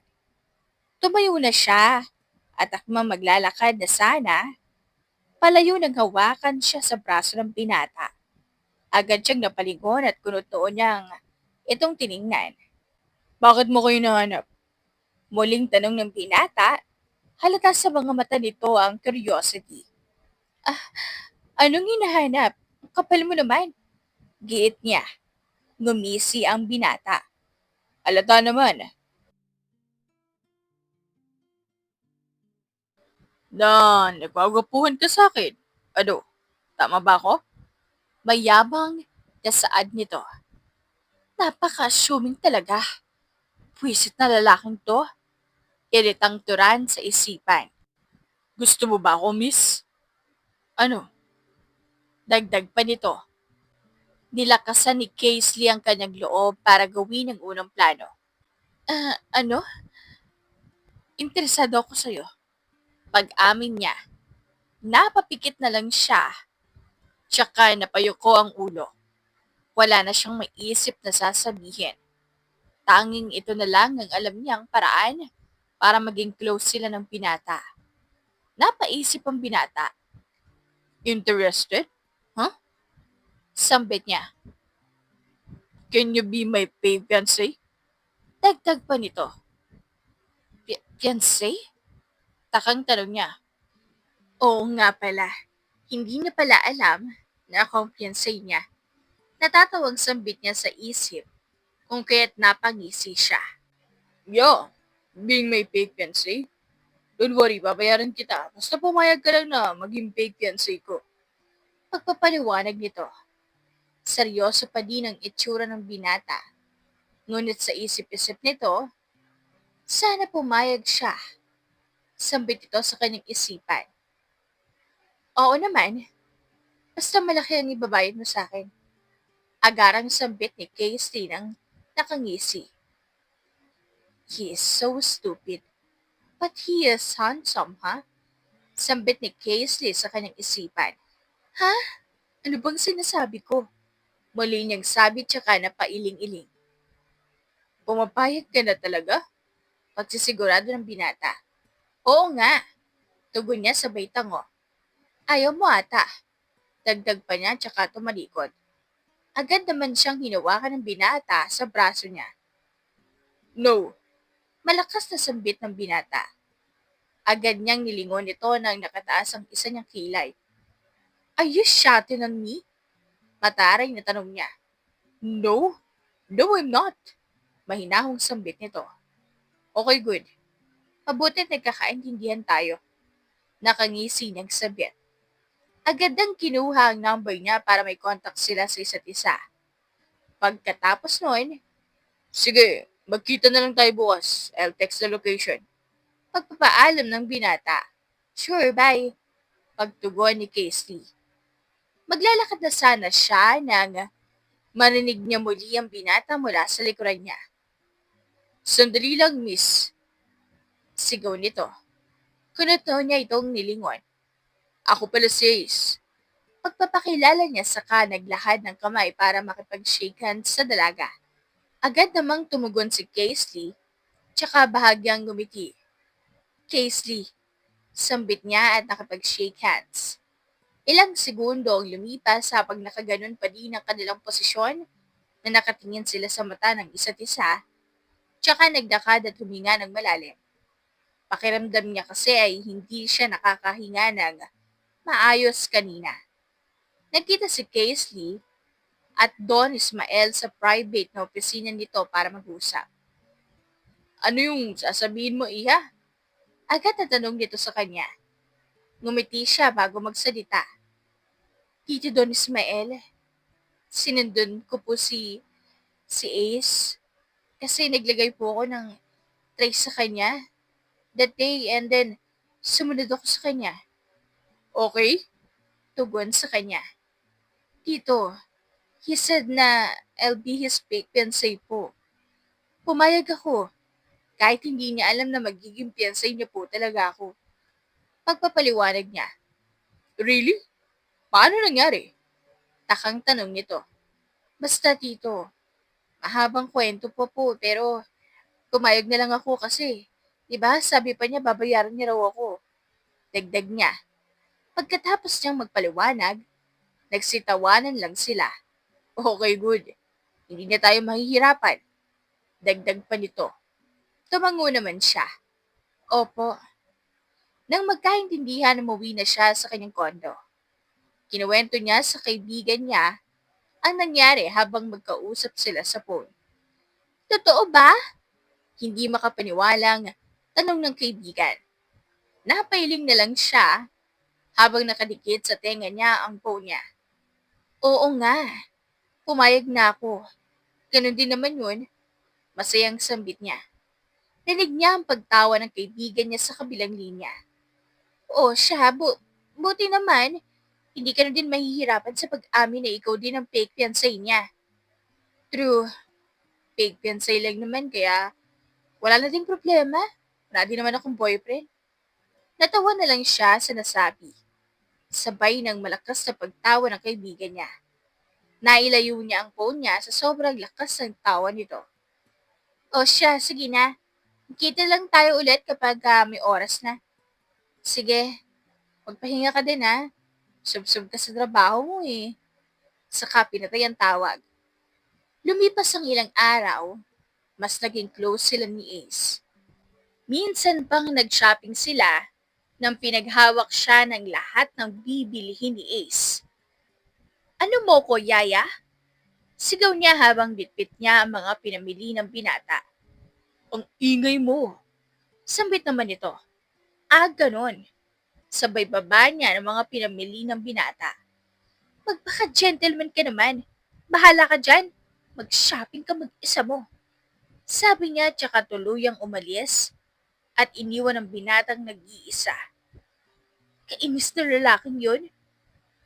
Tumayo na siya at akmang maglalakad na sana, palayo nang hawakan siya sa braso ng binata. Agad siyang napalingon at kunot noon niyang itong tiningnan. Bakit mo ko hinahanap? Muling tanong ng binata, halata sa mga mata nito ang curiosity. Ah, anong hinahanap? Kapal mo naman. Giit niya. Ngumisi ang binata. Halata naman. Na nagwagwapuhan ka sa akin. Ano, tama ba ako? Mayabang na saad nito. Napaka-assuming talaga. Pwisit na lalaking to. Iritang turan sa isipan. Gusto mo ba ako, miss? Ano? Dagdag pa nito. Nilakasan ni Casely ang kanyang loob para gawin ang unang plano. Ano? Interesado ako sa'yo. Pag-amin niya, napapikit na lang siya. Tsaka napayuko ang ulo. Wala na siyang maisip na sasabihin. Tanging ito na lang ang alam niyang paraan para maging close sila ng binata. Napaisip ang binata. Interested? Huh? Sambit niya. Can you be my fiancé? Dagdag pa nito. Fiancé? Takang tanong niya. Oo nga pala. Hindi niya pala alam na ako ang fiancé niya. Natatawang sambit niya sa isip kung kaya't napangisi siya. Yo, being my fake fiancé? Don't worry, babayaran kita. Basta pumayag ka lang na maging fake fiancé ko. Pagpapaliwanag nito, seryoso pa din ang itsura ng binata. Ngunit sa isip-isip nito, sana pumayag siya. Sambit ito sa kanyang isipan. Oo naman, basta malaki ang ibabayad mo sa akin. Agarang sambit ni Casey ng nakangisi. He is so stupid. But he is handsome, ha? Sambit ni Casey sa kanyang isipan. Ha? Ano bang sinasabi ko? Muli niyang sabi tsaka na pailing-iling. Pumapayag ka na talaga? Pagsisigurado ng binata. Oo nga, tugon niya sabay tango. Ayaw mo ata. Dagdag pa niya tsaka tumalikod. Agad naman siyang hinawakan ng binata sa braso niya. No. Malakas na sambit ng binata. Agad niyang nilingon ito nang nakataas ang isa niyang kilay. Are you shouting on me? Mataray na tanong niya. No. No, I'm not. Mahinahong sambit nito. Okay, good. Mabuti nagkakaintindihan tayo. Nakangisi niyang sabit. Agad nang kinuha ang number niya para may contact sila sa isa't isa. Pagkatapos noon, sige, magkita na lang tayo bukas. I'll text the location. Pagpapaalam ng binata. Sure, bye. Pagtugon ni Casey. Maglalakad na sana siya nang marinig niya muli ang binata mula sa likuran niya. Sandali lang, miss. Sigaw nito. Kunuto niya itong nilingon. Ako pala si Ace. Pagpapakilala niya saka naglahad ng kamay para makipag-shake hands sa dalaga. Agad namang tumugon si Casey, tsaka bahagyang ngumiti. Casey, sambit niya at nakipag-shake hands. Ilang segundo ang lumipas habang nakaganon pa din ang kanilang posisyon na nakatingin sila sa mata ng isa't isa, tsaka nagdakad at huminga ng malalim. Pakiramdam niya kasi ay hindi siya nakakahinga ng maayos kanina. Nagkita si Casey at Don Ismael sa private na opisina nito para mag-usap. Ano yung sasabihin mo, Iha? Agad na tanong nito sa kanya. Ngumiti siya bago magsalita. Tito Don Ismael, sinundon ko po si Ace kasi naglagay po ako ng trace sa kanya that day and then sumunod ako sa kanya. Okay? Tugon sa kanya. Tito, He said na I'll be his fake fiancé po. Pumayag ako, kahit hindi niya alam na magiging fiancé niya po talaga ako. Pagpapaliwanag niya. Really? Paano nangyari? Takang tanong nito. Basta tito, mahabang kwento po pero pumayag na lang ako kasi. 'Di ba sabi pa niya babayaran niya raw ako. Dagdag niya. Pagkatapos niyang magpaliwanag, nagsitawanan lang sila. Okay, good. Hindi na tayo mahihirapan. Dagdag pa nito. Tumango naman siya. Opo. Nang magkaintindihan, umuwi na siya sa kanyang kondo. Kinuwento niya sa kaibigan niya ang nangyari habang magkausap sila sa phone. Totoo ba? Hindi makapaniwalang tanong ng kaibigan. Napailing na lang siya habang nakadikit sa tenga niya ang phone niya. Oo nga, pumayag na ako. Ganon din naman yun, masayang sambit niya. Rinig niya ang pagtawa ng kaibigan niya sa kabilang linya. Oo siya, buti naman, hindi ka na din mahihirapan sa pag-amin na ikaw din ang fake fiancé niya. True, fake fiancé lang naman kaya wala na ding problema. Wala din naman akong boyfriend. Natawa na lang siya sa nasabi. Sabay ng malakas na pagtawa ng kaibigan niya. Nailayo niya ang phone niya sa sobrang lakas ng tawa nito. O siya, sige na. Kita lang tayo ulit kapag may oras na. Sige, magpahinga ka din ha. Sub-sub ka sa trabaho mo eh. Saka pinatay ang tawag. Lumipas ang ilang araw, mas naging close sila ni Ace. Minsan pang nag-shopping sila nang pinaghawak siya ng lahat ng bibilihin ni Ace. Ano mo ko, Yaya? Sigaw niya habang bitbit niya ang mga pinamili ng binata. Ang ingay mo. Sambit naman ito. Ganon. Sabay baba niya ng mga pinamili ng binata. Magpaka-gentleman ka naman. Bahala ka dyan. Mag-shopping ka mag-isa mo. Sabi niya tsaka tuluyang umalis at iniwan ang binatang nag-iisa. Kainis na lalaking yun.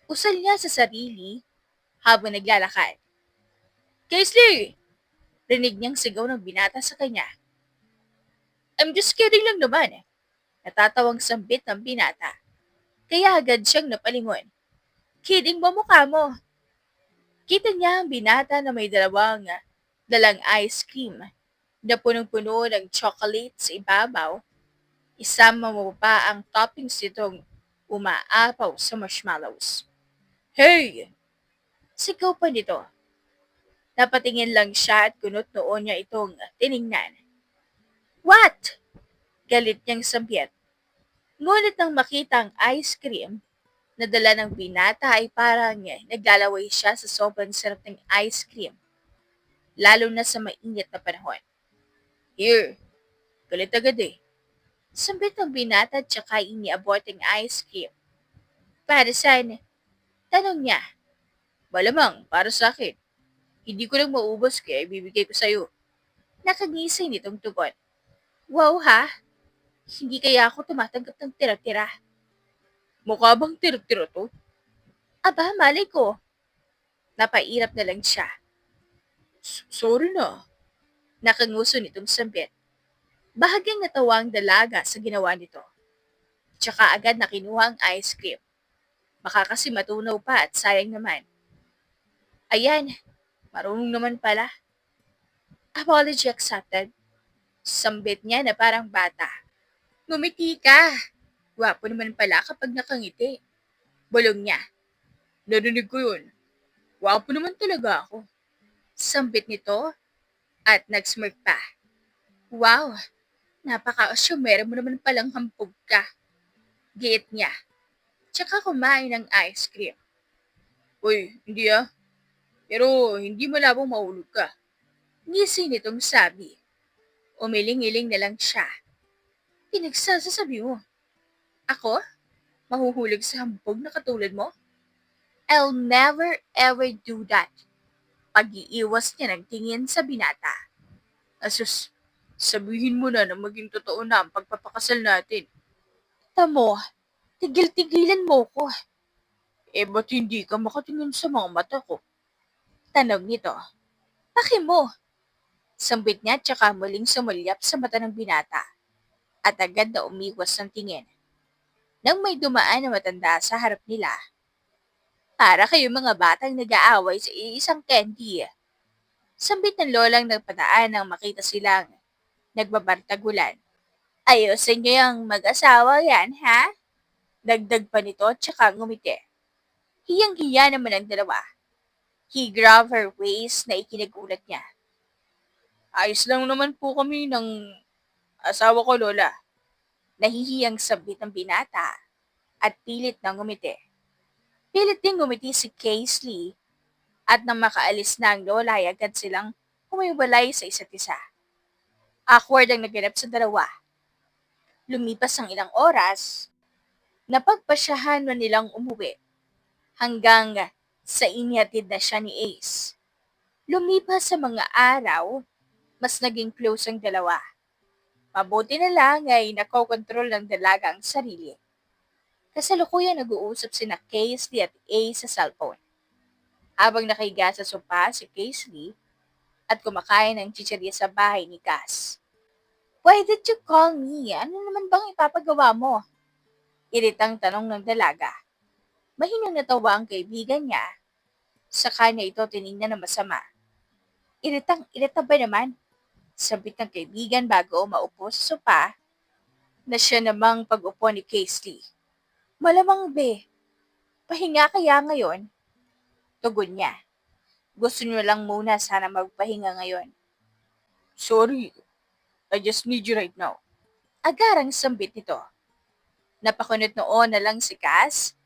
Usal niya sa sarili habang naglalakad. Kaisley! Rinig niyang sigaw ng binata sa kanya. I'm just kidding lang naman. Natatawang sambit ng binata. Kaya agad siyang napalingon. Kidding mo mukha mo. Kita niya ang binata na may dalang ice cream na punong-puno ng chocolate sa ibabaw. Isama mo pa ang toppings nitong umaapaw sa marshmallows. Hey! Sigaw pa nito. Napatingin lang siya at kunot noon niya itong tiningnan. What? Galit niyang sabihin. Ngunit nang makita ang ice cream na dala ng binata ay parang naglalaway siya sa sobrang sarap ng ice cream. Lalo na sa mainit na panahon. Here, galit agad eh. Sambit ng binata at saka iniabot ang ice cream. Para saan? Tanong niya. Malamang, para sa akin. Hindi ko lang maubos kaya ibibigay ko sa'yo. Nakagising nitong tugon. Wow ha? Hindi kaya ako tumatanggap ng tira-tira. Mukha bang tira-tira to? Aba, malay ko. Napairap na lang siya. Sorry na. Nakanguso nitong sambit. Bahagyang natawa ang dalaga sa ginawa nito. Tsaka agad na kinuha ang ice cream. Baka kasi matunaw pa at sayang naman. Ayan, marunong naman pala. Apology accepted. Sambit niya na parang bata. Ngumiti ka. Gwapo naman pala kapag nakangiti. Bulong niya. Narinig ko yun. Gwapo naman talaga ako. Sambit nito at nag-smirk pa. Wow, napaka-asyumera mo naman palang hampog ka. Giit niya. Tsaka kumain ng ice cream. Uy, hindi ah. Pero hindi malabong mahulog ka. Ngisi nitong sabi. Umiling-iling na lang siya. Pinagsasasabi mo. Ako? Mahuhulog sa hambog na katulad mo? I'll never ever do that. Pag-iiwas niya ng tingin sa binata. Asus, sabihin mo na maging totoo na ang pagpapakasal natin. Tamo, tigil-tigilan mo ko. Ba't hindi ka makatingin sa mga mata ko? Tanong nito. Paki mo. Sambit niya tsaka muling sumulyap sa mata ng binata at agad na umiwas ng tingin. Nang may dumaan na matanda sa harap nila, para kayo mga batang nag-aaway sa isang candy. Sambit ng lolang nagpadaan nang makita silang nagbabartagulan. Ayusin niyo yung mag-asawa yan, ha? Dagdag pa nito tsaka ngumiti. Hiyang-hiya naman ang dalawa. He grabbed her waist na ikinagulat niya. Ayos lang naman po kami ng asawa ko, Lola. Nahihiyang sabit ng binata at pilit na ngumiti. Pilit din ngumiti si Casely at nang makaalis na ang lola ay agad silang humiwalay sa isa't isa. Awkward ang naganap sa dalawa. Lumipas ang ilang oras, napagpasyahan na nilang umuwi hanggang sa inihatid na siya ni Ace. Lumipas sa mga araw, mas naging close ang dalawa. Mabuti na lang ay nakokontrol ng dalaga ang sarili. Kasalukuyan nag-uusap sina Casely at Ace sa cellphone. Habang nakahiga sa sopa si Casely at kumakain ng chichirya sa bahay ni Cass. Why did you call me? Ano naman bang ipapagawa mo? Iritang tanong ng dalaga. Mahinang natawa ang kaibigan niya. Sa kanya ito tiningnan na masama. Irita ba naman? Sabit ng kaibigan bago maupo sa sopa na siya namang pag-upo ni Casely. Malamang be, pahinga kaya ngayon? Tugon niya. Gusto niyo lang muna sana magpahinga ngayon. Sorry, I just need you right now. Agarang sambit nito. Napakunot noon na lang si Cass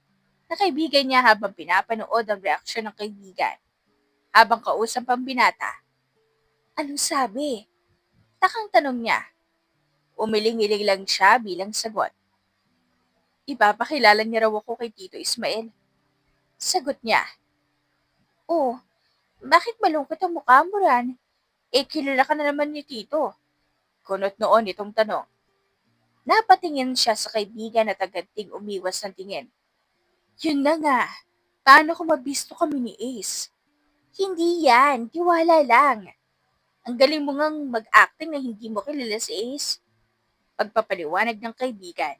na kaibigan niya habang pinapanood ang reaksyon ng kaibigan. Habang kausap ang binata. Anong sabi? Takang tanong niya. Umiling-iling lang siya bilang sagot. Ipapakilala niya raw ako kay Tito Ismael. Sagot niya. Oh, bakit malungkot ang mukha mo, Ran? Kilala ka na naman ni Tito. Kunot noon itong tanong. Napatingin siya sa kaibigan at agad ting umiwas ng tingin. Yun na nga. Paano kung mabisto kami ni Ace? Hindi yan. Tiwala lang. Ang galing mo ngang mag-acting na hindi mo kilala si Ace. Pagpapaliwanag ng kaibigan.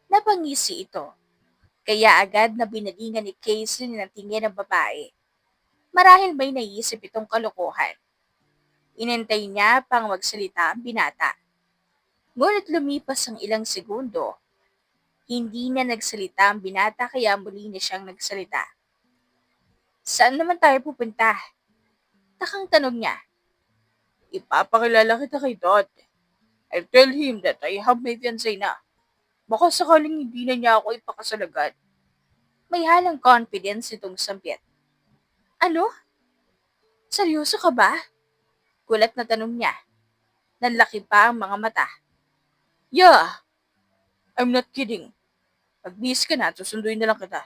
Napangisi ito. Kaya agad na binalingan ni Casey ng tingin ng babae. Marahil may naisip itong kalokohan. Inintay niya pang magsalita ang binata. Ngunit lumipas ang ilang segundo. Hindi na nagsalita ang binata kaya muli na siyang nagsalita. Saan naman tayo pupunta? Takang tanong niya. Ipapakilala kita kay Dad. I'll tell him that I have my fiancé na. Baka sakaling hindi na niya ako ipakasal agad. May halang confidence itong sampit. Ano? Seryoso ka ba? Gulat na tanong niya. Nanlaki pa ang mga mata. Yeah, I'm not kidding. Pag-miss ka na, susunduin na lang kita.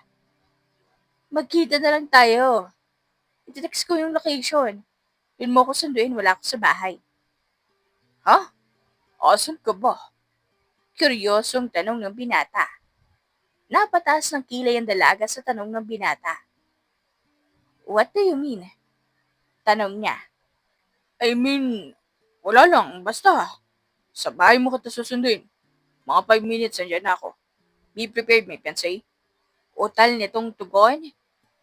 Magkita na lang tayo. Iti-text ko yung location. Yun mo ko sunduin, wala ako sa bahay. Ha? Asan ka ba? Kuryosong tanong ng binata. Napataas ng kilay ang dalaga sa tanong ng binata. What do you mean? Tanong niya. I mean, wala lang, basta. Sa bahay mo kita susunduin. Mga 5 minutes andyan na ako. Be prepared, my fiancé. Utal nitong tugon,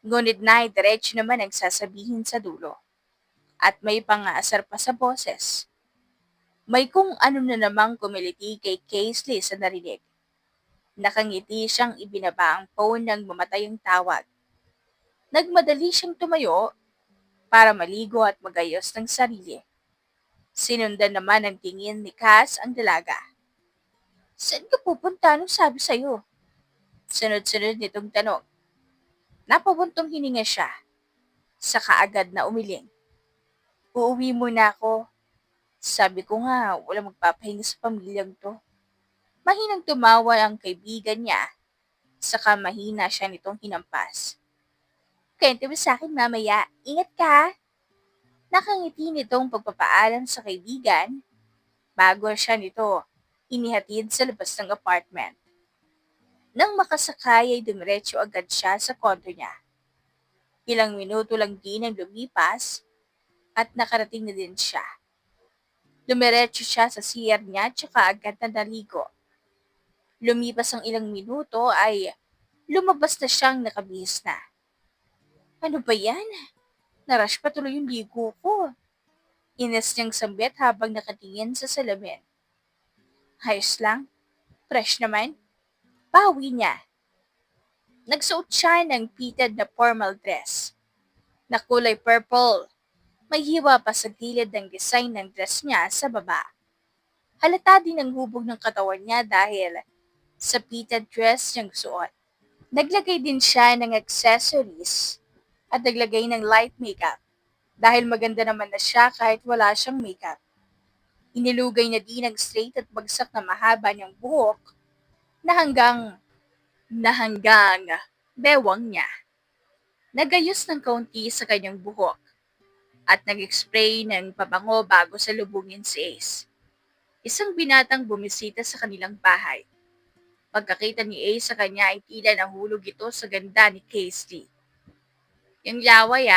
ngunit na diretso naman ang sasabihin sa dulo. At may pangaasar pa sa boses. May kung ano na namang kumiliti kay Casely sa narinig. Nakangiti siyang ibinaba ang phone nang mamatay ang tawag. Nagmadali siyang tumayo para maligo at magayos ng sarili. Sinundan naman ng tingin ni Cass ang dalaga. Saan ka pupunta? Anong sabi sa'yo? Sunod-sunod nitong tanong. Napabuntong hininga siya. Saka agad na umiling. Uuwi muna ako. Sabi ko nga, wala magpapahinga sa pamilyang to. Mahinang tumawa ang kaibigan niya. Saka mahina siya nitong hinampas. Kwento mo sa akin mamaya. Ingat ka. Nakangiti nitong pagpapaalam sa kaibigan. Bago siya nito, inihatid sa labas ng apartment. Nang makasakay ay dumiretso agad siya sa kondo niya. Ilang minuto lang din ang lumipas at nakarating na din siya. Dumiretso siya sa CR niya tsaka agad na naligo. Lumipas ang ilang minuto ay lumabas na siyang nakabihis na. Ano ba yan? Narush pa tuloy yung ligo ko. Ines niyang sambit habang nakatingin sa salamin. Ayos lang. Fresh naman. Bawi niya. Nagsuot siya ng pleated na formal dress na kulay purple. May hiwa pa sa gilid ng design ng dress niya sa baba. Halata din ang hubog ng katawan niya dahil sa pleated dress niyang suot. Naglagay din siya ng accessories at naglagay ng light makeup dahil maganda naman na siya kahit wala siyang makeup. Inilugay na din ang straight at bagsak na mahaba niyang buhok na hanggang bewang niya. Nagayos ng kaunti sa kanyang buhok at nag-spray ng pabango bago salubungin si Ace. Isang binatang bumisita sa kanilang bahay. Pagkakita ni Ace sa kanya ay tila nahulog ito sa ganda ni Casey. Yung laway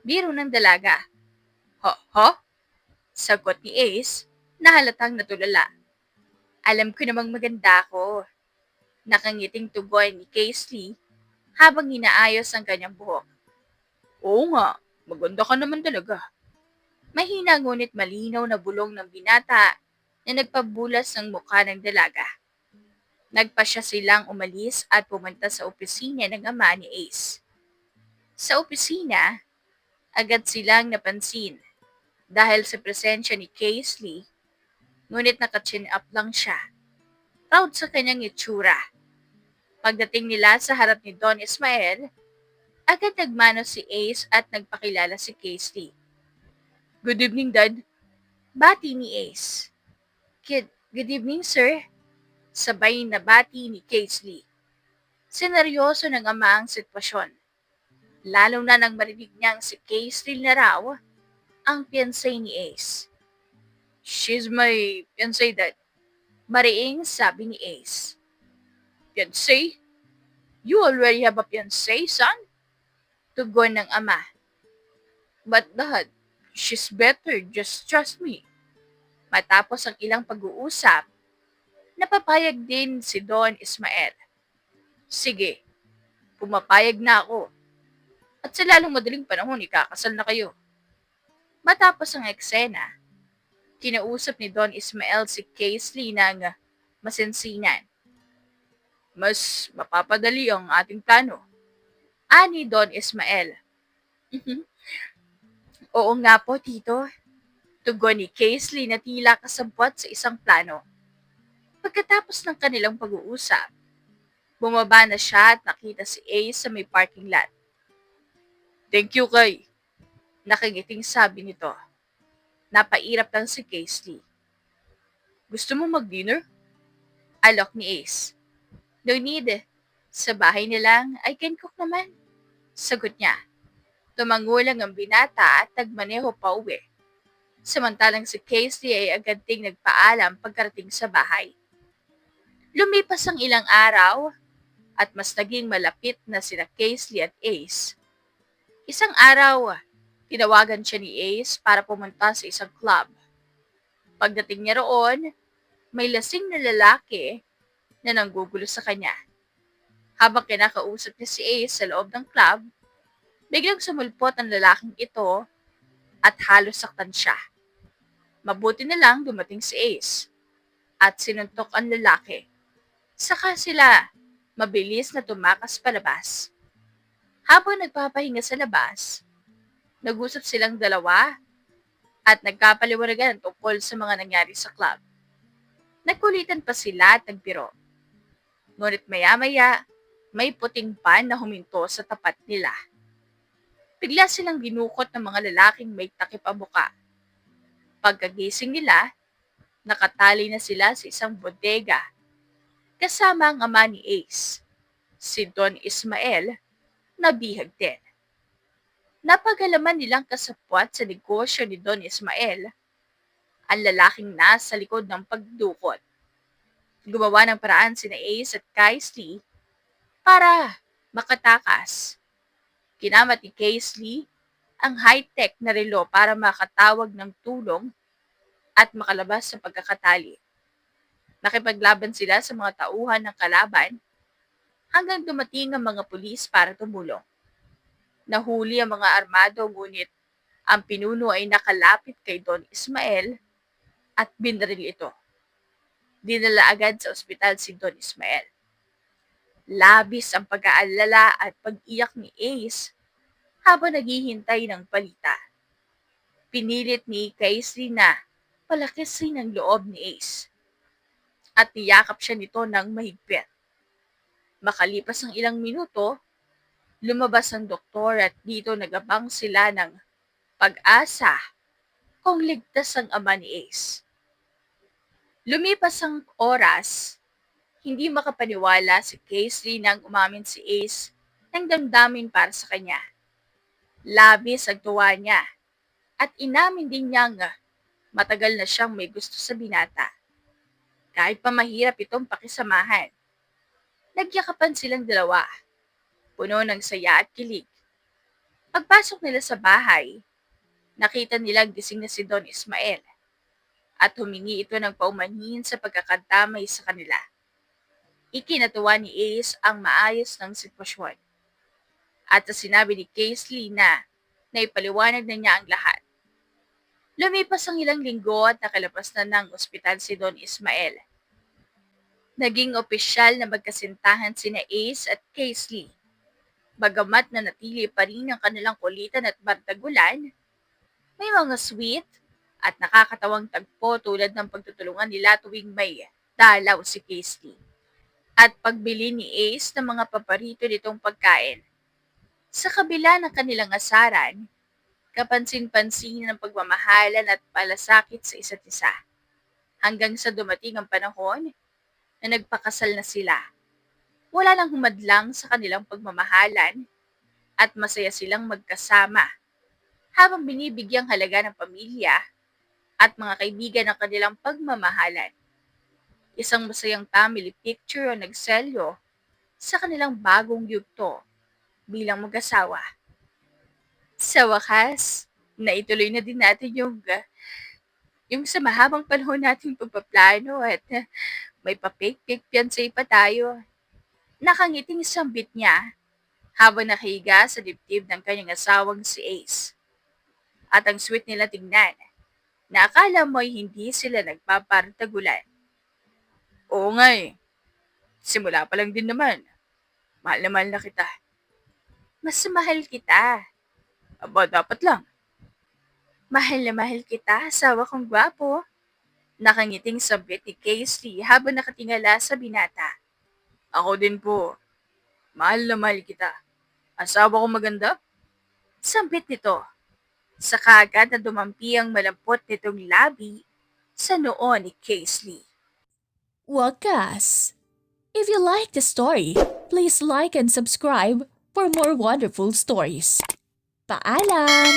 biro ng dalaga. Ho? Sagot ni Ace na halatang natulala. Alam ko namang maganda ako. Nakangiting tugon ni Casey habang inaayos ang kanyang buhok. Oo nga, maganda ka naman talaga. Mahina ngunit malinaw na bulong ng binata na nagpabulas ng mukha ng dalaga. Nagpasya silang umalis at pumunta sa opisina ng ama ni Ace. Sa opisina, agad silang napansin dahil sa presensya ni Casey, ngunit naka-chin up lang siya. Proud sa kanyang itsura. Pagdating nila sa harap ni Don Ismael, agad nagmano si Ace at nagpakilala si Casey. Good evening, Dad. Bati ni Ace. Good evening, sir. Sabay na bati ni Casey. Seneryoso ng ama ang sitwasyon. Lalo na nang marinig niyang si Casey na raw ang fiancé ni Ace. She's my fiancé, Dad. Mariing sabi ni Ace. Fiancé? You already have a fiancé, son? Tugon ng ama. But Dad, she's better, just trust me. Matapos ang ilang pag-uusap, napapayag din si Don Ismael. Sige, pumapayag na ako. At sa lalong madaling panahon, ikakasal na kayo. Matapos ang eksena, kinausap ni Don Ismael si Casey ng masinsinan. Mas mapapadali ang ating plano. Ani Don Ismael. Oo nga po, Tito. Tugon ni Casey na tila kasabwat sa isang plano. Pagkatapos ng kanilang pag-uusap, bumaba na siya at nakita si Ace sa may parking lot. Thank you, Kay. Nakangiting sabi nito. Napairap lang si Casey. Gusto mo mag-dinner? Alok ni Ace. No need. Sa bahay nilang, I can cook naman. Sagot niya. Tumangulang ang binata at nagmaneho pa uwi. Samantalang si Casey ay agad ding nagpaalam pagkarating sa bahay. Lumipas ang ilang araw at mas naging malapit na sina Casey at Ace. Isang araw, tinawagan siya ni Ace para pumunta sa isang club. Pagdating niya roon, may lasing na lalaki na nanggugulo sa kanya. Habang kinakausap niya si Ace sa loob ng club, biglang sumulpot ang lalaking ito at halos saktan siya. Mabuti na lang dumating si Ace at sinuntok ang lalaki. Saka sila mabilis na tumakas palabas. Habang nagpapahinga sa labas, nag-usap silang dalawa at nagkapaliwanagan tungkol sa mga nangyari sa club. Nagkulitan pa sila at nagbiro. Ngunit maya-maya, may puting van na huminto sa tapat nila. Bigla silang dinukot ng mga lalaking may takip ang muka. Pagkagising nila, nakatali na sila sa isang bodega. Kasama ang ama ni Ace, si Don Ismael, na bihag din. Napagalaman nilang kasapwat sa negosyo ni Don Ismael, ang lalaking nasa likod ng pagdukot. Gumawa ng paraan sina Ace at Casey para makatakas. Kinamati Casely ang high-tech na relo para makatawag ng tulong at makalabas sa pagkakatali. Nakipaglaban sila sa mga tauhan ng kalaban hanggang dumating ang mga pulis para tumulong. Nahuli ang mga armado ngunit ang pinuno ay nakalapit kay Don Ismael at binaril ito. Dinala agad sa ospital si Don Ismael. Labis ang pag-aalala at pag-iyak ni Ace habang naghihintay ng balita. Pinilit ni Casey na palakisin ang loob ni Ace at niyakap siya nito ng mahigpit. Makalipas ang ilang minuto, lumabas ang doktor at dito nagabang sila ng pag-asa kung ligtas ang ama ni Ace. Lumipas ang oras, hindi makapaniwala si Casey nang umamin si Ace ng damdamin para sa kanya. Labis ang tuwa niya at inamin din niyang matagal na siyang may gusto sa binata. Kahit pa mahirap itong pakisamahan. Nagyakapan silang dalawa, puno ng saya at kilig. Pagpasok nila sa bahay, nakita nilang gising na si Don Ismael at humingi ito ng paumanhin sa pagkakadamay sa kanila. Ikinatuwa ni Ace ang maayos ng sitwasyon at sinabi ni Casely na naipaliwanag na niya ang lahat. Lumipas ang ilang linggo at nakalabas na ng ospital si Don Ismael. Naging opisyal na magkasintahan sina Ace at Casely. Bagamat na natili pa rin ang kanilang kulitan at bardagulan, may mga sweet at nakakatawang tagpo tulad ng pagtutulungan nila tuwing may dalaw si Casely at pagbili ni Ace ng mga paborito nitong pagkain. Sa kabila ng kanilang asaran, kapansin-pansin ng pagmamahalan at palasakit sa isa't isa. Hanggang sa dumating ang panahon na nagpakasal na sila. Wala nang humadlang sa kanilang pagmamahalan at masaya silang magkasama habang binibigyang halaga ng pamilya at mga kaibigan ng kanilang pagmamahalan. Isang masayang family picture ang nagselyo sa kanilang bagong yugto bilang mag-asawa. Sa wakas, naituloy na din natin yung sa mahabang panahon nating pagpaplano at may pa-fake fiancé pa tayo. Nakangiting sambit niya habang nakahiga sa dibdib ng kanyang asawang si Ace. At ang sweet nila tingnan, na akala mo'y hindi sila nagpapartagulan. Oo nga eh, simula pa lang din naman. Mahal na mahal na kita. Mas mahal kita. Aba, dapat lang. Mahal na mahal kita, asawa kong gwapo. Nakangiting sambit ni Casey habang nakatingala sa binata. Ako din po. Mahal na mahal kita. Asawa kong maganda? Sambit nito. Saka agad na dumampi ang malampot nitong labi sa noo ni Casey. Wakas! If you like the story, please like and subscribe for more wonderful stories. Paalam!